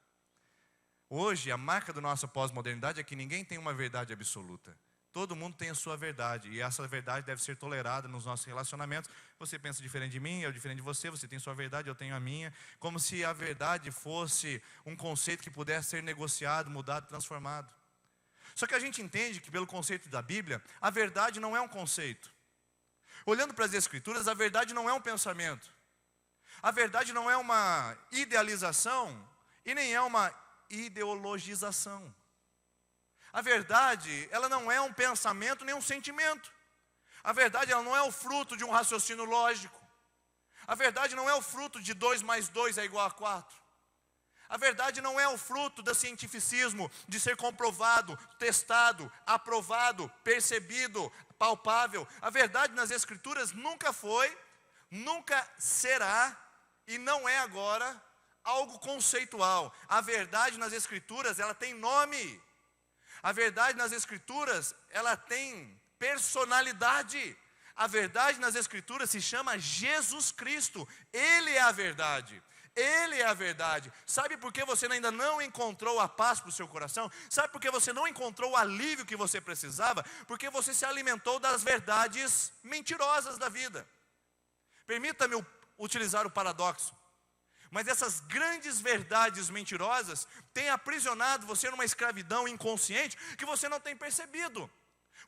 Hoje a marca da nossa pós-modernidade é que ninguém tem uma verdade absoluta. Todo mundo tem a sua verdade, e essa verdade deve ser tolerada nos nossos relacionamentos. Você pensa diferente de mim, eu diferente de você, você tem sua verdade, eu tenho a minha. Como se a verdade fosse um conceito que pudesse ser negociado, mudado, transformado. Só que a gente entende que pelo conceito da Bíblia, a verdade não é um conceito. Olhando para as Escrituras, a verdade não é um pensamento. A verdade não é uma idealização e nem é uma ideologização. A verdade, ela não é um pensamento nem um sentimento. A verdade, ela não é o fruto de um raciocínio lógico. A verdade não é o fruto de 2 mais 2 é igual a 4. A verdade não é o fruto do cientificismo, de ser comprovado, testado, aprovado, percebido, palpável. A verdade nas Escrituras nunca foi, nunca será e não é agora algo conceitual. A verdade nas Escrituras, ela tem nome. A verdade nas Escrituras, ela tem personalidade. A verdade nas Escrituras se chama Jesus Cristo. Ele é a verdade. Ele é a verdade. Sabe por que você ainda não encontrou a paz para o seu coração? Sabe por que você não encontrou o alívio que você precisava? Porque você se alimentou das verdades mentirosas da vida. Permita-me utilizar o paradoxo. Mas essas grandes verdades mentirosas têm aprisionado você numa escravidão inconsciente que você não tem percebido.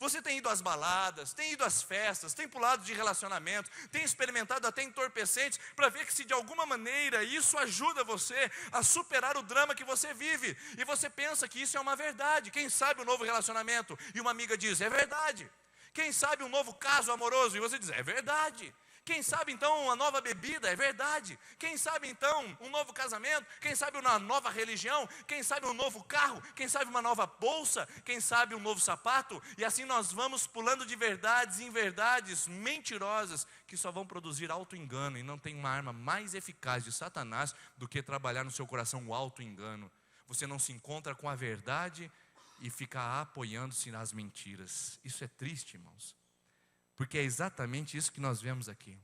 Você tem ido às baladas, tem ido às festas, tem pulado de relacionamentos, tem experimentado até entorpecentes para ver que se de alguma maneira isso ajuda você a superar o drama que você vive. E você pensa que isso é uma verdade. Quem sabe um novo relacionamento? E uma amiga diz, é verdade. Quem sabe um novo caso amoroso? E você diz, é verdade. Quem sabe então uma nova bebida? É verdade. Quem sabe então um novo casamento? Quem sabe uma nova religião? Quem sabe um novo carro? Quem sabe uma nova bolsa? Quem sabe um novo sapato? E assim nós vamos pulando de verdades em verdades mentirosas que só vão produzir auto-engano. E não tem uma arma mais eficaz de Satanás do que trabalhar no seu coração o auto-engano. Você não se encontra com a verdade e fica apoiando-se nas mentiras. Isso é triste, irmãos. Porque é exatamente isso que nós vemos aqui.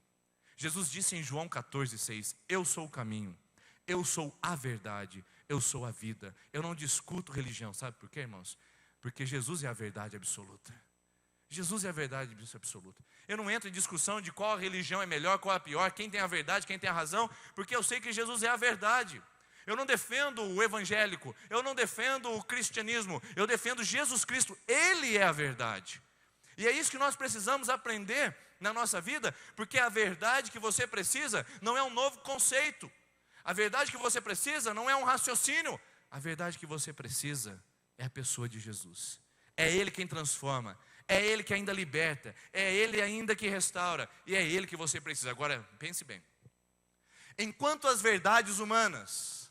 Jesus disse em João 14,6, eu sou o caminho, eu sou a verdade, eu sou a vida. Eu não discuto religião, sabe por quê, irmãos? Porque Jesus é a verdade absoluta. Jesus é a verdade absoluta. Eu não entro em discussão de qual religião é melhor, qual é a pior, quem tem a verdade, quem tem a razão, porque eu sei que Jesus é a verdade. Eu não defendo o evangélico, eu não defendo o cristianismo, eu defendo Jesus Cristo, Ele é a verdade. E é isso que nós precisamos aprender na nossa vida, porque a verdade que você precisa não é um novo conceito. A verdade que você precisa não é um raciocínio. A verdade que você precisa é a pessoa de Jesus. É Ele quem transforma, é Ele que ainda liberta, é Ele ainda que restaura, e é Ele que você precisa. Agora, pense bem. Enquanto as verdades humanas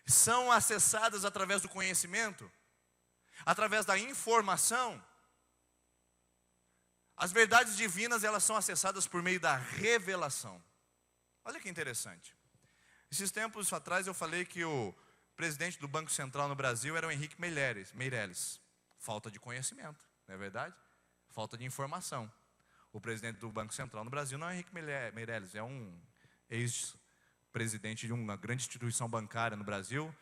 são acessadas através do conhecimento, através da informação, as verdades divinas, elas são acessadas por meio da revelação. Olha que interessante. Esses tempos atrás eu falei que o presidente do Banco Central no Brasil era o Henrique Meirelles. Falta de conhecimento, não é verdade? Falta de informação. O presidente do Banco Central no Brasil não é Henrique Meirelles, é um ex-presidente de uma grande instituição bancária no Brasil,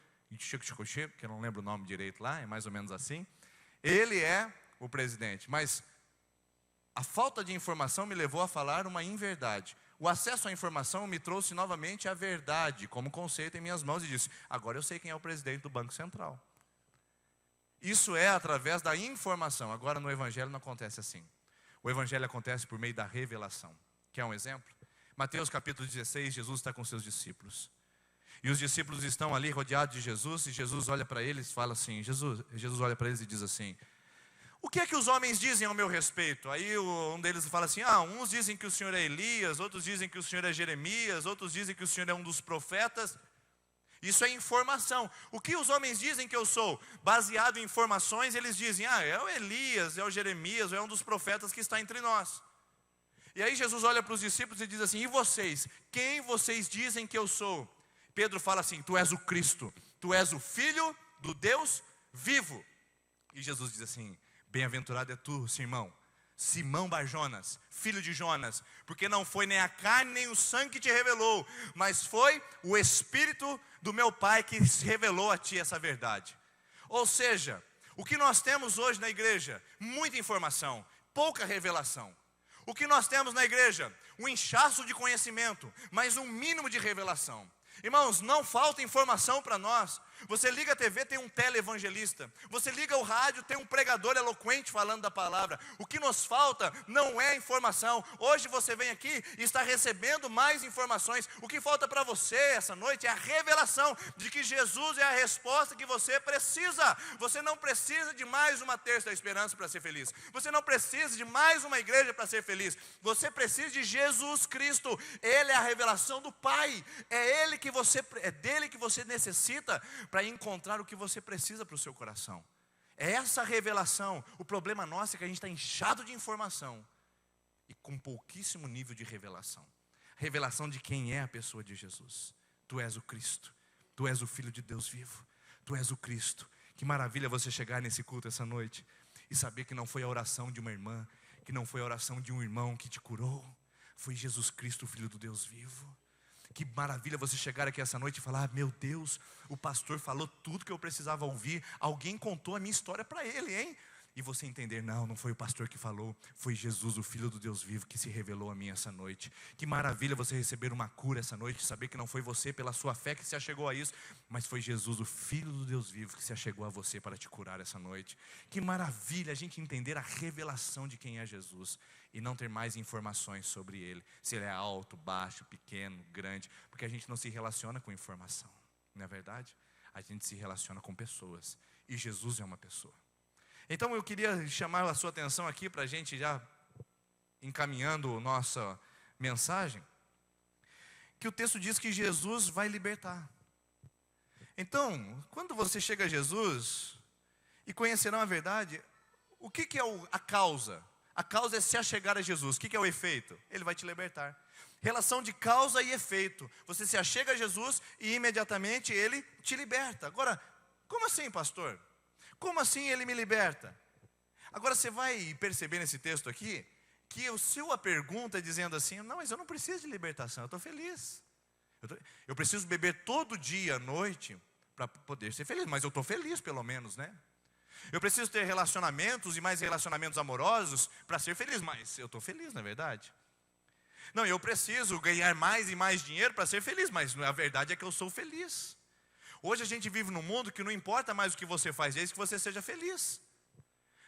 que eu não lembro o nome direito lá, é mais ou menos assim. Ele é o presidente, mas a falta de informação me levou a falar uma inverdade. O acesso à informação me trouxe novamente a verdade como conceito em minhas mãos e disse, agora eu sei quem é o presidente do Banco Central. Isso é através da informação. Agora no Evangelho não acontece assim. O Evangelho acontece por meio da revelação. Quer um exemplo? Mateus capítulo 16, Jesus está com seus discípulos. E os discípulos estão ali rodeados de Jesus e Jesus olha para eles e fala assim, Jesus olha para eles e diz assim, o que é que os homens dizem ao meu respeito? Aí um deles fala assim, uns dizem que o Senhor é Elias, outros dizem que o Senhor é Jeremias, outros dizem que o Senhor é um dos profetas. Isso é informação. O que os homens dizem que eu sou? Baseado em informações, eles dizem, é o Elias, é o Jeremias, é um dos profetas que está entre nós. E aí Jesus olha para os discípulos e diz assim, e vocês? Quem vocês dizem que eu sou? Pedro fala assim, tu és o Cristo, tu és o Filho do Deus vivo. E Jesus diz assim, bem-aventurado é tu, Simão Bar-Jonas, filho de Jonas, porque não foi nem a carne nem o sangue que te revelou, mas foi o Espírito do meu Pai que revelou a ti essa verdade. Ou seja, o que nós temos hoje na igreja? Muita informação, pouca revelação. O que nós temos na igreja? Um inchaço de conhecimento, mas um mínimo de revelação. Irmãos, não falta informação para nós. Você liga a TV, tem um televangelista. Você liga o rádio, tem um pregador eloquente falando da palavra. O que nos falta não é informação. Hoje você vem aqui e está recebendo mais informações. O que falta para você essa noite é a revelação de que Jesus é a resposta que você precisa. Você não precisa de mais uma terça da esperança para ser feliz. Você não precisa de mais uma igreja para ser feliz. Você precisa de Jesus Cristo. Ele é a revelação do Pai. É dele que você necessita para encontrar o que você precisa para o seu coração. É essa revelação. O problema nosso é que a gente está inchado de informação e com pouquíssimo nível de revelação. Revelação de quem é a pessoa de Jesus. Tu és o Cristo. Tu és o Filho de Deus vivo. Tu és o Cristo. Que maravilha você chegar nesse culto essa noite e saber que não foi a oração de uma irmã, que não foi a oração de um irmão que te curou. Foi Jesus Cristo, o Filho do Deus vivo. Que maravilha você chegar aqui essa noite e falar: meu Deus, o pastor falou tudo que eu precisava ouvir. Alguém contou a minha história para ele, hein? E você entender, não foi o pastor que falou, foi Jesus, o Filho do Deus vivo, que se revelou a mim essa noite. Que maravilha você receber uma cura essa noite, saber que não foi você pela sua fé que se achegou a isso, mas foi Jesus, o Filho do Deus vivo, que se achegou a você para te curar essa noite. Que maravilha a gente entender a revelação de quem é Jesus e não ter mais informações sobre Ele, se Ele é alto, baixo, pequeno, grande, porque a gente não se relaciona com informação, não é verdade? A gente se relaciona com pessoas, e Jesus é uma pessoa. Então eu queria chamar a sua atenção aqui para a gente já encaminhando nossa mensagem, que o texto diz que Jesus vai libertar. Então, quando você chega a Jesus e conhecerão a verdade, o que é a causa? A causa é se achegar a Jesus. O que é o efeito? Ele vai te libertar. Relação de causa e efeito. Você se achega a Jesus e imediatamente Ele te liberta. Agora, como assim, pastor? Como assim Ele me liberta? Agora você vai perceber nesse texto aqui que a sua pergunta é dizendo assim: não, mas eu não preciso de libertação, eu estou feliz. Eu preciso beber todo dia à noite para poder ser feliz, mas eu estou feliz pelo menos, né? Eu preciso ter relacionamentos e mais relacionamentos amorosos para ser feliz, mas eu estou feliz, não é verdade? Não, eu preciso ganhar mais e mais dinheiro para ser feliz, mas a verdade é que eu sou feliz. Hoje a gente vive num mundo que não importa mais o que você faz, desde que você seja feliz.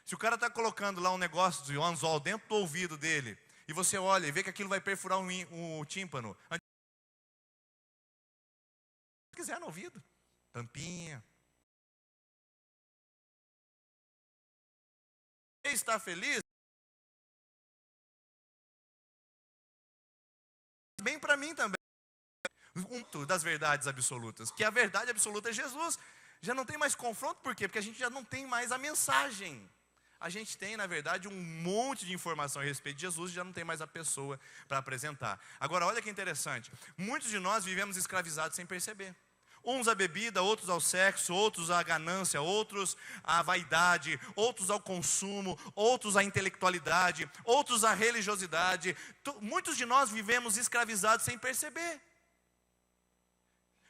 Se o cara está colocando lá um negócio de um anzol dentro do ouvido dele, e você olha e vê que aquilo vai perfurar o tímpano, se quiser no ouvido, tampinha. Você está feliz? Bem para mim também. Das verdades absolutas, que a verdade absoluta é Jesus. Já não tem mais confronto, por quê? Porque a gente já não tem mais a mensagem. A gente tem, na verdade, um monte de informação a respeito de Jesus e já não tem mais a pessoa para apresentar. Agora, olha que interessante. Muitos de nós vivemos escravizados sem perceber. Uns à bebida, outros ao sexo, outros à ganância, outros à vaidade, outros ao consumo, outros à intelectualidade, outros à religiosidade. Muitos de nós vivemos escravizados sem perceber.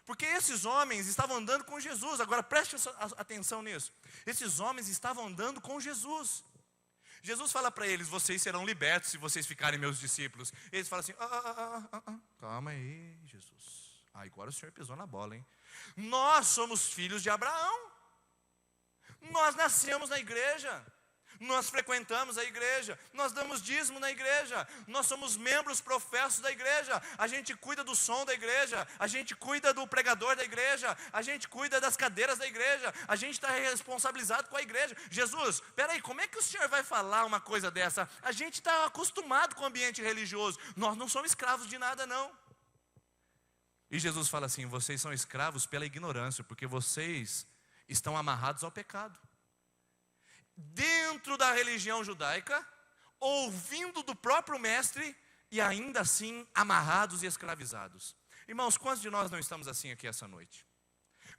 Porque esses homens estavam andando com Jesus. Agora preste atenção nisso. Esses homens estavam andando com Jesus. Jesus fala para eles: vocês serão libertos se vocês ficarem meus discípulos. Eles falam assim: calma aí, Jesus. Agora o Senhor pisou na bola, hein? Nós somos filhos de Abraão. Nós nascemos na igreja. Nós frequentamos a igreja, nós damos dízimo na igreja, nós somos membros professos da igreja, a gente cuida do som da igreja, a gente cuida do pregador da igreja, a gente cuida das cadeiras da igreja, a gente está responsabilizado com a igreja. Jesus, peraí, como é que o Senhor vai falar uma coisa dessa? A gente está acostumado com o ambiente religioso, nós não somos escravos de nada não. E Jesus fala assim: vocês são escravos pela ignorância, porque vocês estão amarrados ao pecado. Dentro da religião judaica, ouvindo do próprio mestre e ainda assim amarrados e escravizados. Irmãos, quantos de nós não estamos assim aqui essa noite?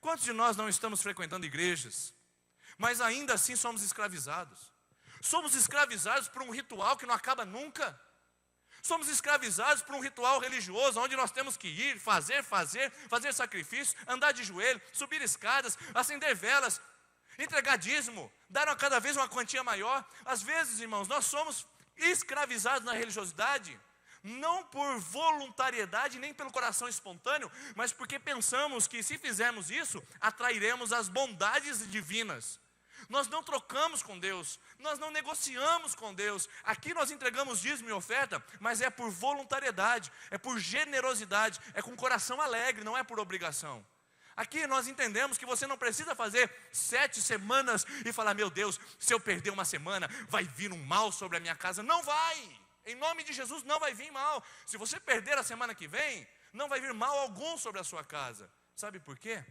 Quantos de nós não estamos frequentando igrejas, mas ainda assim somos escravizados? Somos escravizados por um ritual que não acaba nunca. Somos escravizados por um ritual religioso, onde nós temos que ir, fazer sacrifícios, andar de joelho, subir escadas, acender velas, entregar dízimo, dar a cada vez uma quantia maior. Às vezes, irmãos, nós somos escravizados na religiosidade, Não por voluntariedade, nem pelo coração espontâneo, mas porque pensamos que se fizermos isso, atrairemos as bondades divinas. Nós não trocamos com Deus, nós não negociamos com Deus. Aqui nós entregamos dízimo e oferta, mas é por voluntariedade, é por generosidade, é com coração alegre, não é por obrigação. Aqui nós entendemos que você não precisa fazer 7 semanas e falar: meu Deus, se eu perder uma semana, vai vir um mal sobre a minha casa. Não vai, em nome de Jesus não vai vir mal. Se você perder a semana que vem, não vai vir mal algum sobre a sua casa. Sabe por quê?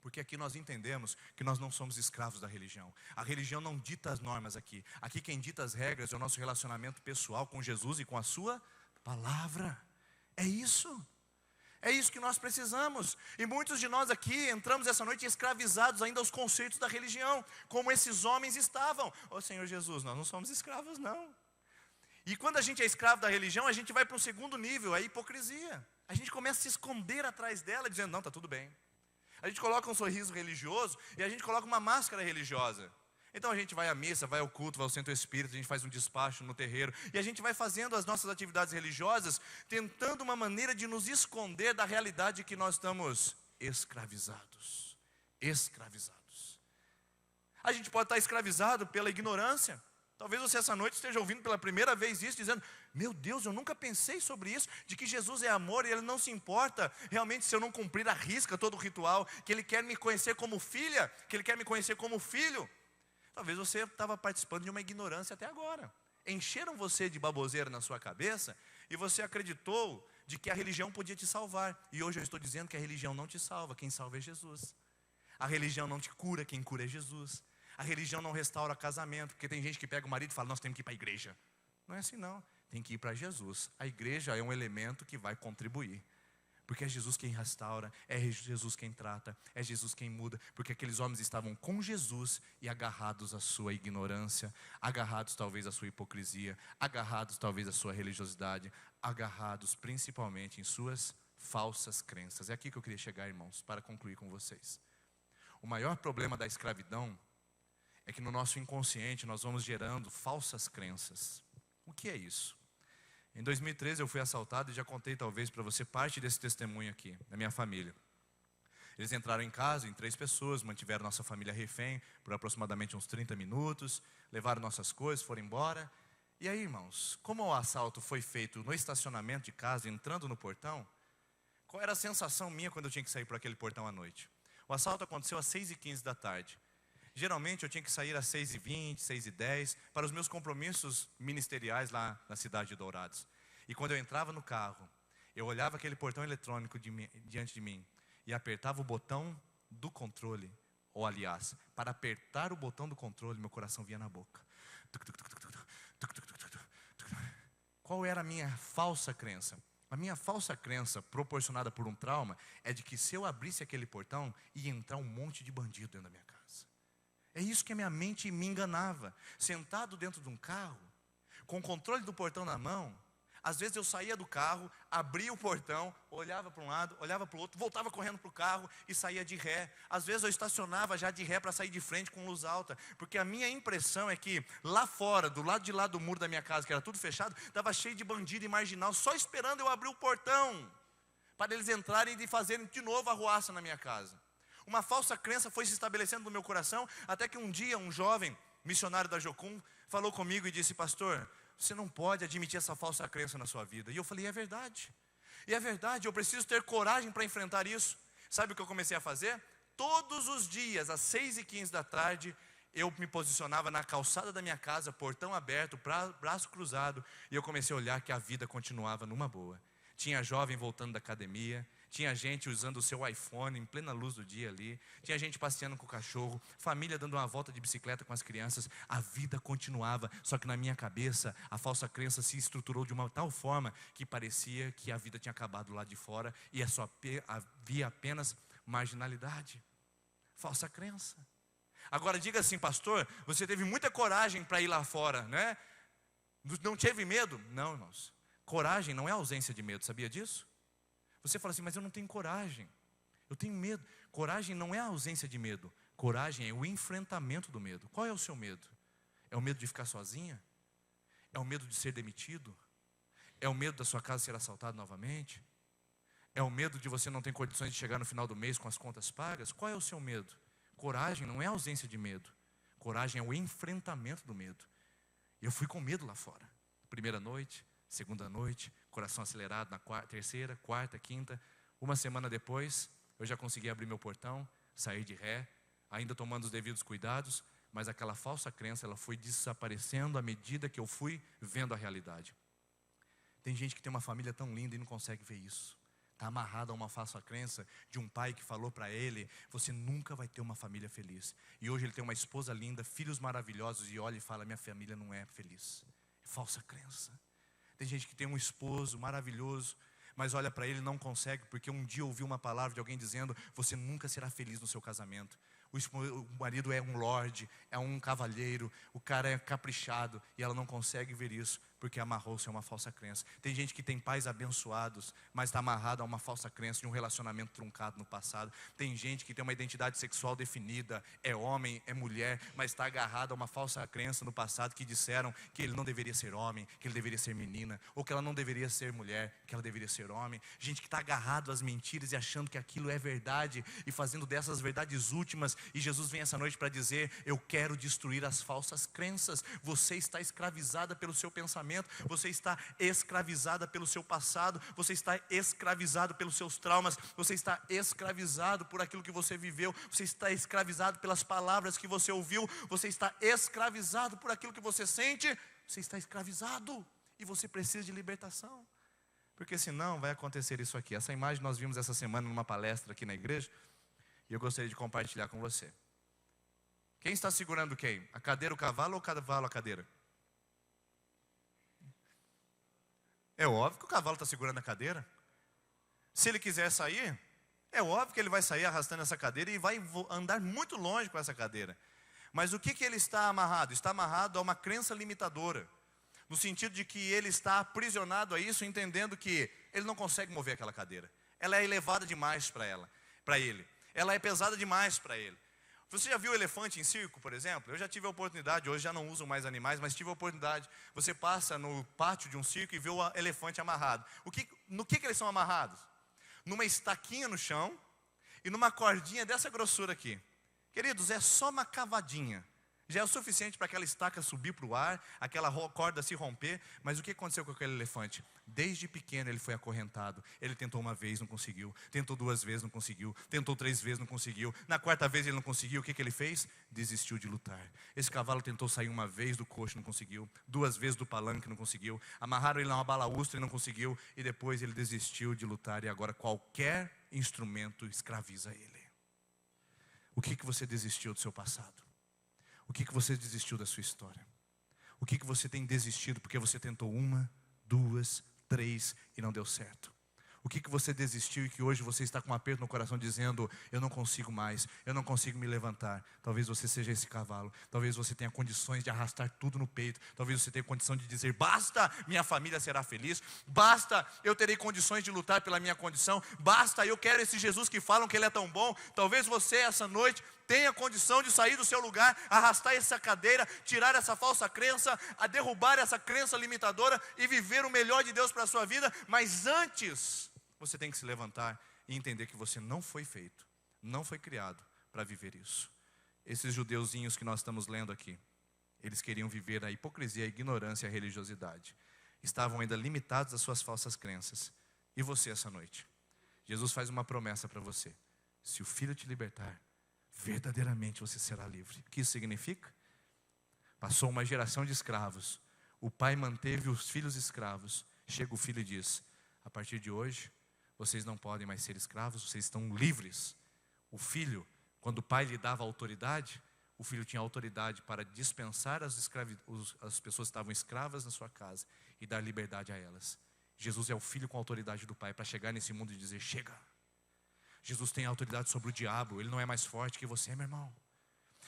Porque aqui nós entendemos que nós não somos escravos da religião. A religião não dita as normas aqui. Aqui quem dita as regras é o nosso relacionamento pessoal com Jesus e com a sua palavra. É isso. É isso que nós precisamos. E muitos de nós aqui entramos essa noite escravizados ainda aos conceitos da religião, como esses homens estavam. Ô Senhor Jesus, nós não somos escravos não. E quando a gente é escravo da religião, a gente vai para um segundo nível, a hipocrisia. A gente começa a se esconder atrás dela, dizendo: não, está tudo bem. A gente coloca um sorriso religioso e a gente coloca uma máscara religiosa. Então a gente vai à missa, vai ao culto, vai ao centro espírita, a gente faz um despacho no terreiro e a gente vai fazendo as nossas atividades religiosas, tentando uma maneira de nos esconder da realidade que nós estamos escravizados. Escravizados. A gente pode estar escravizado pela ignorância. Talvez você essa noite esteja ouvindo pela primeira vez isso, dizendo: meu Deus, eu nunca pensei sobre isso, de que Jesus é amor e Ele não se importa realmente se eu não cumprir à risca todo o ritual, que Ele quer me conhecer como filha, que Ele quer me conhecer como filho. Talvez você estava participando de uma ignorância até agora. Encheram você de baboseira na sua cabeça e você acreditou de que a religião podia te salvar. E hoje eu estou dizendo que a religião não te salva, quem salva é Jesus. A religião não te cura, quem cura é Jesus. A religião não restaura casamento, porque tem gente que pega o marido e fala: nós temos que ir para a igreja. Não é assim não, tem que ir para Jesus. A igreja é um elemento que vai contribuir, porque é Jesus quem restaura, é Jesus quem trata, é Jesus quem muda. Porque aqueles homens estavam com Jesus e agarrados à sua ignorância, agarrados talvez à sua hipocrisia, agarrados talvez à sua religiosidade, agarrados principalmente em suas falsas crenças. É aqui que eu queria chegar, irmãos, para concluir com vocês. O maior problema da escravidão é que no nosso inconsciente nós vamos gerando falsas crenças. O que é isso? Em 2013 eu fui assaltado e já contei talvez para você parte desse testemunho aqui, da minha família. Eles entraram em casa, em 3 pessoas, mantiveram nossa família refém por aproximadamente uns 30 minutos, levaram nossas coisas, foram embora. E aí, irmãos, como o assalto foi feito no estacionamento de casa, entrando no portão, qual era a sensação minha quando eu tinha que sair por aquele portão à noite? O assalto aconteceu às 6h15 da tarde. Geralmente eu tinha que sair às 6h20, 6h10 para os meus compromissos ministeriais lá na cidade de Dourados. E quando eu entrava no carro, eu olhava aquele portão eletrônico diante de mim e apertava o botão do controle, ou aliás, para apertar o botão do controle, meu coração vinha na boca. Qual era a minha falsa crença? A minha falsa crença, proporcionada por um trauma, é de que se eu abrisse aquele portão, ia entrar um monte de bandido dentro da minha casa. É isso que a minha mente me enganava. Sentado dentro de um carro, com o controle do portão na mão, às vezes eu saía do carro, abria o portão, olhava para um lado, olhava para o outro, voltava correndo para o carro e saía de ré. Às vezes eu estacionava já de ré para sair de frente com luz alta, porque a minha impressão é que lá fora, do lado de lá do muro da minha casa, que era tudo fechado, estava cheio de bandido e marginal, só esperando eu abrir o portão, para eles entrarem e fazerem de novo a arruaça na minha casa. Uma falsa crença foi se estabelecendo no meu coração, até que um dia um jovem missionário da Jocum falou comigo e disse: pastor, você não pode admitir essa falsa crença na sua vida. E eu falei: é verdade. E é verdade, eu preciso ter coragem para enfrentar isso. Sabe o que eu comecei a fazer? Todos os dias, às 6h15 da tarde, eu me posicionava na calçada da minha casa, portão aberto, braço cruzado, e eu comecei a olhar que a vida continuava numa boa. Tinha jovem voltando da academia, tinha gente usando o seu iPhone em plena luz do dia ali, tinha gente passeando com o cachorro, família dando uma volta de bicicleta com as crianças. A vida continuava, só que na minha cabeça a falsa crença se estruturou de uma tal forma que parecia que a vida tinha acabado lá de fora e havia apenas marginalidade. Falsa crença. Agora diga assim: pastor, você teve muita coragem para ir lá fora, né? Não teve medo? Não, irmãos. Coragem não é ausência de medo, sabia disso? Você fala assim: mas eu não tenho coragem, eu tenho medo. Coragem não é a ausência de medo, coragem é o enfrentamento do medo. Qual é o seu medo? É o medo de ficar sozinha? É o medo de ser demitido? É o medo da sua casa ser assaltada novamente? É o medo de você não ter condições de chegar no final do mês com as contas pagas? Qual é o seu medo? Coragem não é a ausência de medo. Coragem é o enfrentamento do medo. Eu fui com medo lá fora. Primeira noite, segunda noite, coração acelerado na terceira, quarta, quinta. Uma semana depois, eu já consegui abrir meu portão, sair de ré, ainda tomando os devidos cuidados, mas aquela falsa crença, ela foi desaparecendo à medida que eu fui vendo a realidade. Tem gente que tem uma família tão linda e não consegue ver isso. Está amarrado a uma falsa crença de um pai que falou para ele: você nunca vai ter uma família feliz. E hoje ele tem uma esposa linda, filhos maravilhosos, e olha e fala: minha família não é feliz. É falsa crença. Tem gente que tem um esposo maravilhoso, mas olha para ele e não consegue, porque um dia ouviu uma palavra de alguém dizendo: você nunca será feliz no seu casamento. O marido é um lorde, é um cavalheiro, o cara é caprichado, e ela não consegue ver isso, porque amarrou-se a uma falsa crença. Tem gente que tem pais abençoados, mas está amarrado a uma falsa crença de um relacionamento truncado no passado. Tem gente que tem uma identidade sexual definida, é homem, é mulher, mas está agarrado a uma falsa crença no passado, que disseram que ele não deveria ser homem, que ele deveria ser menina, ou que ela não deveria ser mulher, que ela deveria ser homem. Gente que está agarrado às mentiras e achando que aquilo é verdade, e fazendo dessas verdades últimas. E Jesus vem essa noite para dizer: eu quero destruir as falsas crenças. Você está escravizada pelo seu pensamento, você está escravizada pelo seu passado, você está escravizado pelos seus traumas, você está escravizado por aquilo que você viveu, você está escravizado pelas palavras que você ouviu, você está escravizado por aquilo que você sente, você está escravizado e você precisa de libertação. Porque senão vai acontecer isso aqui. Essa imagem nós vimos essa semana numa palestra aqui na igreja, e eu gostaria de compartilhar com você. Quem está segurando quem? A cadeira, o cavalo, ou o cavalo, a cadeira? É óbvio que o cavalo está segurando a cadeira. Se ele quiser sair, é óbvio que ele vai sair arrastando essa cadeira e vai andar muito longe com essa cadeira. Mas o que ele está amarrado? Está amarrado a uma crença limitadora. No sentido de que ele está aprisionado a isso, entendendo que ele não consegue mover aquela cadeira. Ela é elevada demais para ele. Ela é pesada demais para ele. Você já viu elefante em circo, por exemplo? Eu já tive a oportunidade, hoje já não uso mais animais, mas tive a oportunidade. Você passa no pátio de um circo e vê o elefante amarrado. No que eles são amarrados? Numa estaquinha no chão e numa cordinha dessa grossura aqui. Queridos, é só uma cavadinha. Já é o suficiente para aquela estaca subir para o ar, aquela corda se romper. Mas o que aconteceu com aquele elefante? Desde pequeno ele foi acorrentado. Ele tentou uma vez, não conseguiu. Tentou 2 vezes, não conseguiu. Tentou 3 vezes, não conseguiu. Na 4ª vez ele não conseguiu. O que ele fez? Desistiu de lutar. Esse cavalo tentou sair 1 vez do coxo, não conseguiu. 2 vezes do palanque, não conseguiu. Amarraram ele numa balaústra e não conseguiu. E depois ele desistiu de lutar. E agora qualquer instrumento escraviza ele. O que você desistiu do seu passado? O que você desistiu da sua história? O que você tem desistido porque você tentou 1, 2, 3 e não deu certo? O que você desistiu e que hoje você está com um aperto no coração dizendo: eu não consigo mais, eu não consigo me levantar? Talvez você seja esse cavalo. Talvez você tenha condições de arrastar tudo no peito. Talvez você tenha condição de dizer: basta, minha família será feliz. Basta, eu terei condições de lutar pela minha condição. Basta, eu quero esse Jesus que falam que ele é tão bom. Talvez você essa noite tenha condição de sair do seu lugar, arrastar essa cadeira, tirar essa falsa crença, a derrubar essa crença limitadora e viver o melhor de Deus para a sua vida. Mas antes, você tem que se levantar e entender que você não foi feito, não foi criado para viver isso. Esses judeuzinhos que nós estamos lendo aqui, eles queriam viver a hipocrisia, a ignorância e a religiosidade. Estavam ainda limitados às suas falsas crenças. E você essa noite? Jesus faz uma promessa para você: se o Filho te libertar, verdadeiramente você será livre. O que isso significa? Passou uma geração de escravos. O pai manteve os filhos escravos. Chega o filho e diz: a partir de hoje, vocês não podem mais ser escravos, vocês estão livres. O filho, quando o pai lhe dava autoridade, o filho tinha autoridade para dispensar as pessoas que estavam escravas na sua casa e dar liberdade a elas. Jesus é o filho com a autoridade do pai para chegar nesse mundo e dizer: chega. Jesus tem autoridade sobre o diabo, ele não é mais forte que você, meu irmão.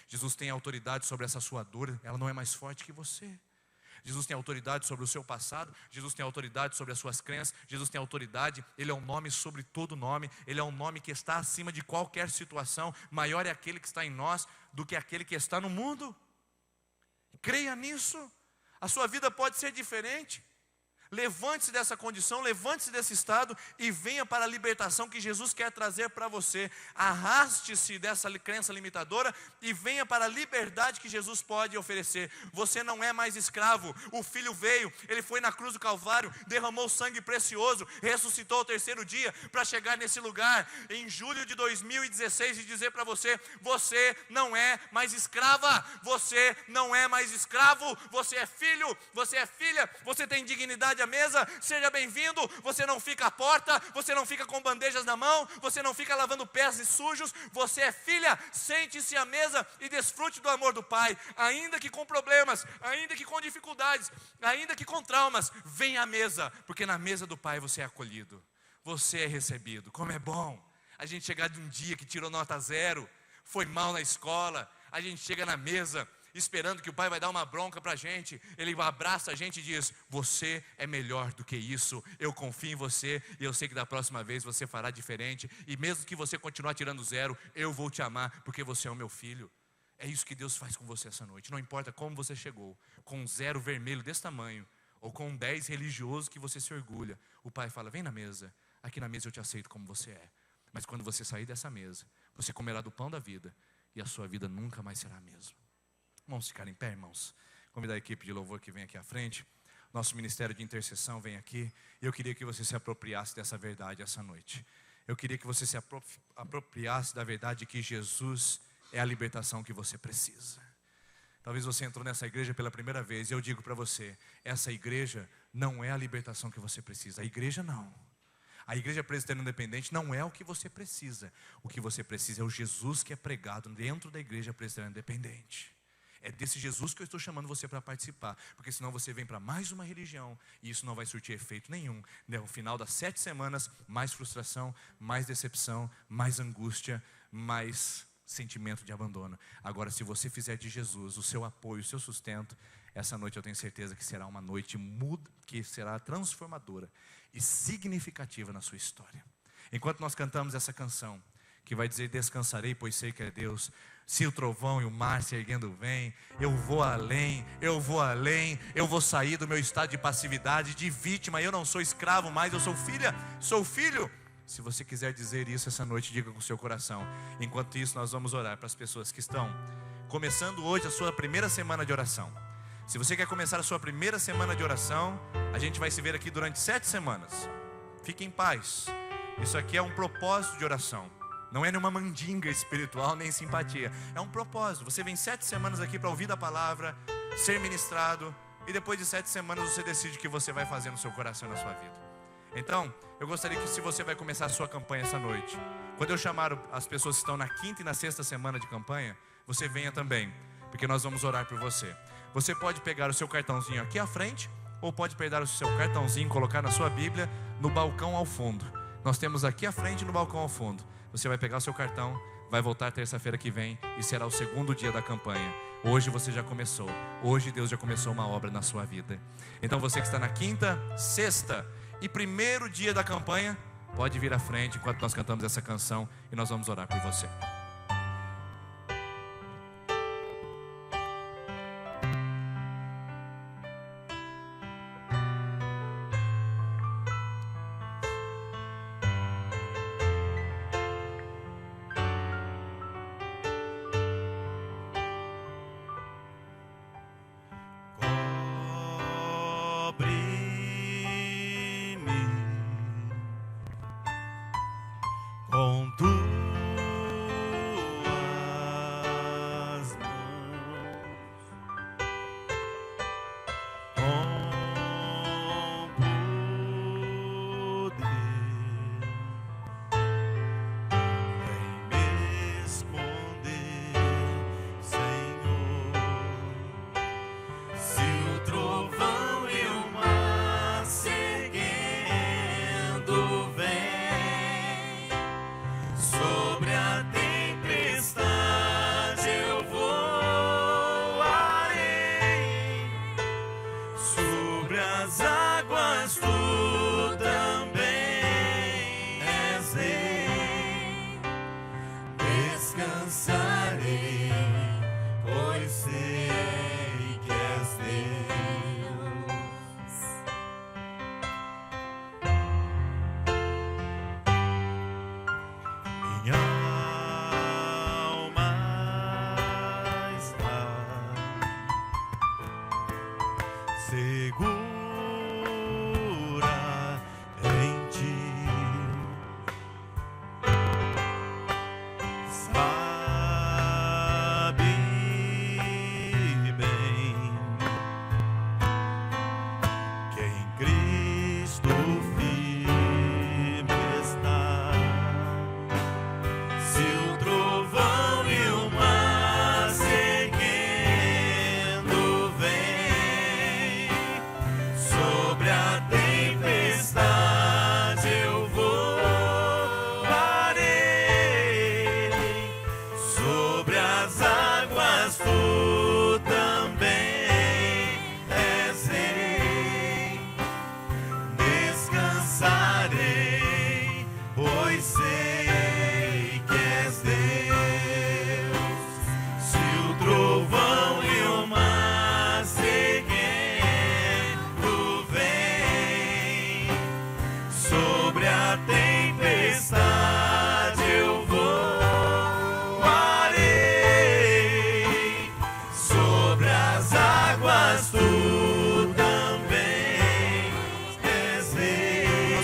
Jesus tem autoridade sobre essa sua dor, ela não é mais forte que você. Jesus tem autoridade sobre o seu passado, Jesus tem autoridade sobre as suas crenças, Jesus tem autoridade, ele é um nome sobre todo nome, ele é um nome que está acima de qualquer situação. Maior é aquele que está em nós do que aquele que está no mundo. Creia nisso. A sua vida pode ser diferente, Levante-se dessa condição, levante-se desse estado e venha para a libertação que Jesus quer trazer para você. Arraste-se dessa crença limitadora e venha para a liberdade que Jesus pode oferecer. Você não é mais escravo. O Filho veio, Ele foi na cruz do Calvário, derramou sangue precioso, ressuscitou ao terceiro dia para chegar nesse lugar em julho de 2016 e dizer para você: você não é mais escrava, você não é mais escravo, você é filho, você é filha, você tem dignidade à mesa, seja bem-vindo. Você não fica à porta, você não fica com bandejas na mão, você não fica lavando pés sujos, você é filha. Sente-se à mesa e desfrute do amor do Pai, ainda que com problemas, ainda que com dificuldades, ainda que com traumas. Venha à mesa, porque na mesa do Pai você é acolhido, você é recebido. Como é bom a gente chegar de um dia que tirou nota 0, foi mal na escola, a gente chega na mesa esperando que o Pai vai dar uma bronca para a gente. Ele abraça a gente e diz: você é melhor do que isso, eu confio em você e eu sei que da próxima vez você fará diferente, e mesmo que você continuar tirando 0, eu vou te amar, porque você é o meu filho. É isso que Deus faz com você essa noite. Não importa como você chegou, com 0 vermelho desse tamanho, ou com 10 religioso que você se orgulha, o Pai fala: vem na mesa, aqui na mesa eu te aceito como você é. Mas quando você sair dessa mesa, você comerá do pão da vida, e a sua vida nunca mais será a mesma. Vamos ficar em pé, irmãos. Convidar a equipe de louvor que vem aqui à frente. Nosso ministério de intercessão vem aqui. E eu queria que você se apropriasse dessa verdade essa noite. Eu queria que você se apropriasse da verdade de que Jesus é a libertação que você precisa. Talvez você entrou nessa igreja pela primeira vez, e eu digo para você: essa igreja não é a libertação que você precisa. A igreja não. A igreja presbiteriana independente não é o que você precisa. O que você precisa é o Jesus que é pregado dentro da igreja presbiteriana independente. É desse Jesus que eu estou chamando você para participar, porque senão você vem para mais uma religião e isso não vai surtir efeito nenhum. No final das 7 semanas, mais frustração, mais decepção, mais angústia, mais sentimento de abandono. Agora, se você fizer de Jesus o seu apoio, o seu sustento, essa noite eu tenho certeza que será uma noite que será transformadora e significativa na sua história. Enquanto nós cantamos essa canção, que vai dizer: descansarei, pois sei que é Deus. Se o trovão e o mar se erguendo vem, eu vou além, eu vou além, eu vou sair do meu estado de passividade, de vítima. Eu não sou escravo mais, eu sou filha, sou filho. Se você quiser dizer isso essa noite, diga com o seu coração. Enquanto isso, nós vamos orar para as pessoas que estão começando hoje a sua primeira semana de oração. Se você quer começar a sua primeira semana de oração, a gente vai se ver aqui durante 7 semanas. Fique em paz. Isso aqui é um propósito de oração. Não é nenhuma mandinga espiritual, nem simpatia. É um propósito. Você vem 7 semanas aqui para ouvir da palavra, ser ministrado, e depois de 7 semanas você decide o que você vai fazer no seu coração e na sua vida. Então, eu gostaria que, se você vai começar a sua campanha essa noite, quando eu chamar as pessoas que estão na 5ª e na 6ª semana de campanha, você venha também, porque nós vamos orar por você. Você pode pegar o seu cartãozinho aqui à frente, ou pode pegar o seu cartãozinho e colocar na sua Bíblia no balcão ao fundo. Nós temos aqui à frente no balcão ao fundo. Você vai pegar o seu cartão, vai voltar terça-feira que vem e será o 2º dia da campanha. Hoje você já começou. Hoje Deus já começou uma obra na sua vida. Então você que está na 5ª, 6ª e 1º dia da campanha, pode vir à frente enquanto nós cantamos essa canção e nós vamos orar por você. Com tua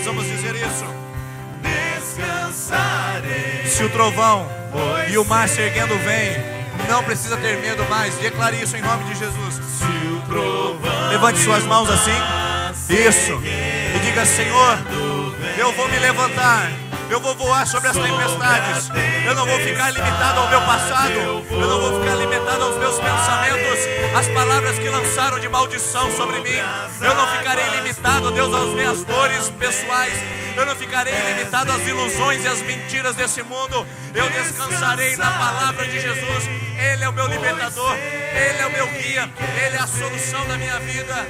Vamos dizer isso. Descansarei. Se o trovão e o mar se erguendo vem, não precisa ter medo mais. Declare isso em nome de Jesus. Se o trovão Levante suas mãos assim. Isso. E diga: Senhor, eu vou me levantar. Eu vou voar sobre as tempestades. Eu não vou ficar limitado ao meu passado. Eu não vou ficar limitado aos meus pensamentos, às palavras que lançaram de maldição sobre mim. Eu não ficarei limitado, Deus, às minhas dores pessoais. Eu não ficarei limitado às ilusões e às mentiras desse mundo. Eu descansarei na palavra de Jesus. Ele é o meu libertador. Ele é o meu guia. Ele é a solução da minha vida.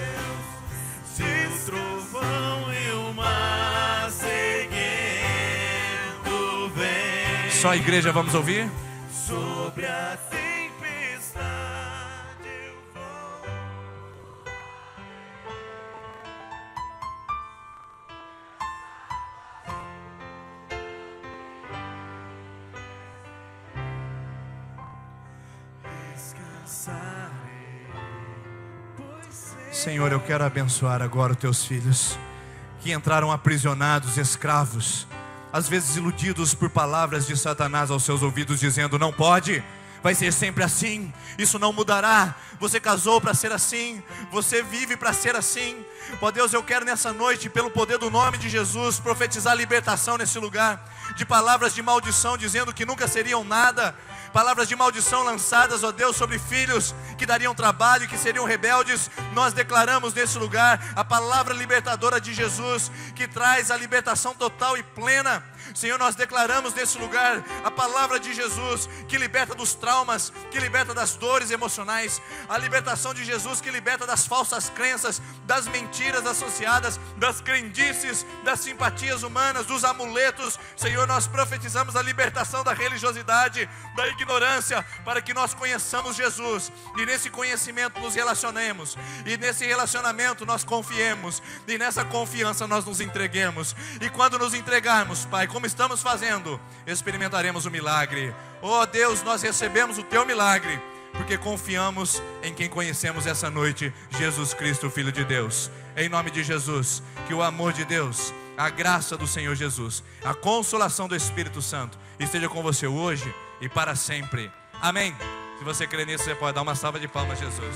Se o trovão e o mar seguindo vem, Só a igreja vamos ouvir? sobre a tempestade eu vou. Descansarei, pois sei. Senhor, eu quero abençoar agora os teus filhos que entraram aprisionados, escravos, às vezes iludidos por palavras de Satanás aos seus ouvidos, dizendo: não pode, vai ser sempre assim, isso não mudará. Você casou para ser assim, você vive para ser assim. Ó Deus, eu quero nessa noite, pelo poder do nome de Jesus, profetizar libertação nesse lugar, de palavras de maldição dizendo que nunca seriam nada, palavras de maldição lançadas, ó Deus, sobre filhos que dariam trabalho e que seriam rebeldes. Nós declaramos nesse lugar a palavra libertadora de Jesus, que traz a libertação total e plena. Senhor, nós declaramos nesse lugar a palavra de Jesus, que liberta dos traumas, que liberta das dores emocionais, a libertação de Jesus que liberta das falsas crenças, das mentiras associadas, das crendices, das simpatias humanas, dos amuletos. Senhor, nós profetizamos a libertação da religiosidade, da ignorância, para que nós conheçamos Jesus, e nesse conhecimento nos relacionemos, e nesse relacionamento nós confiemos, e nessa confiança nós nos entreguemos. E quando nos entregarmos, Pai, como estamos fazendo, experimentaremos o milagre. Oh Deus, nós recebemos o teu milagre, porque confiamos em quem conhecemos essa noite, Jesus Cristo, Filho de Deus. Em nome de Jesus, que o amor de Deus, a graça do Senhor Jesus, a consolação do Espírito Santo esteja com você hoje e para sempre. Amém. Se você crê nisso, você pode dar uma salva de palmas a Jesus.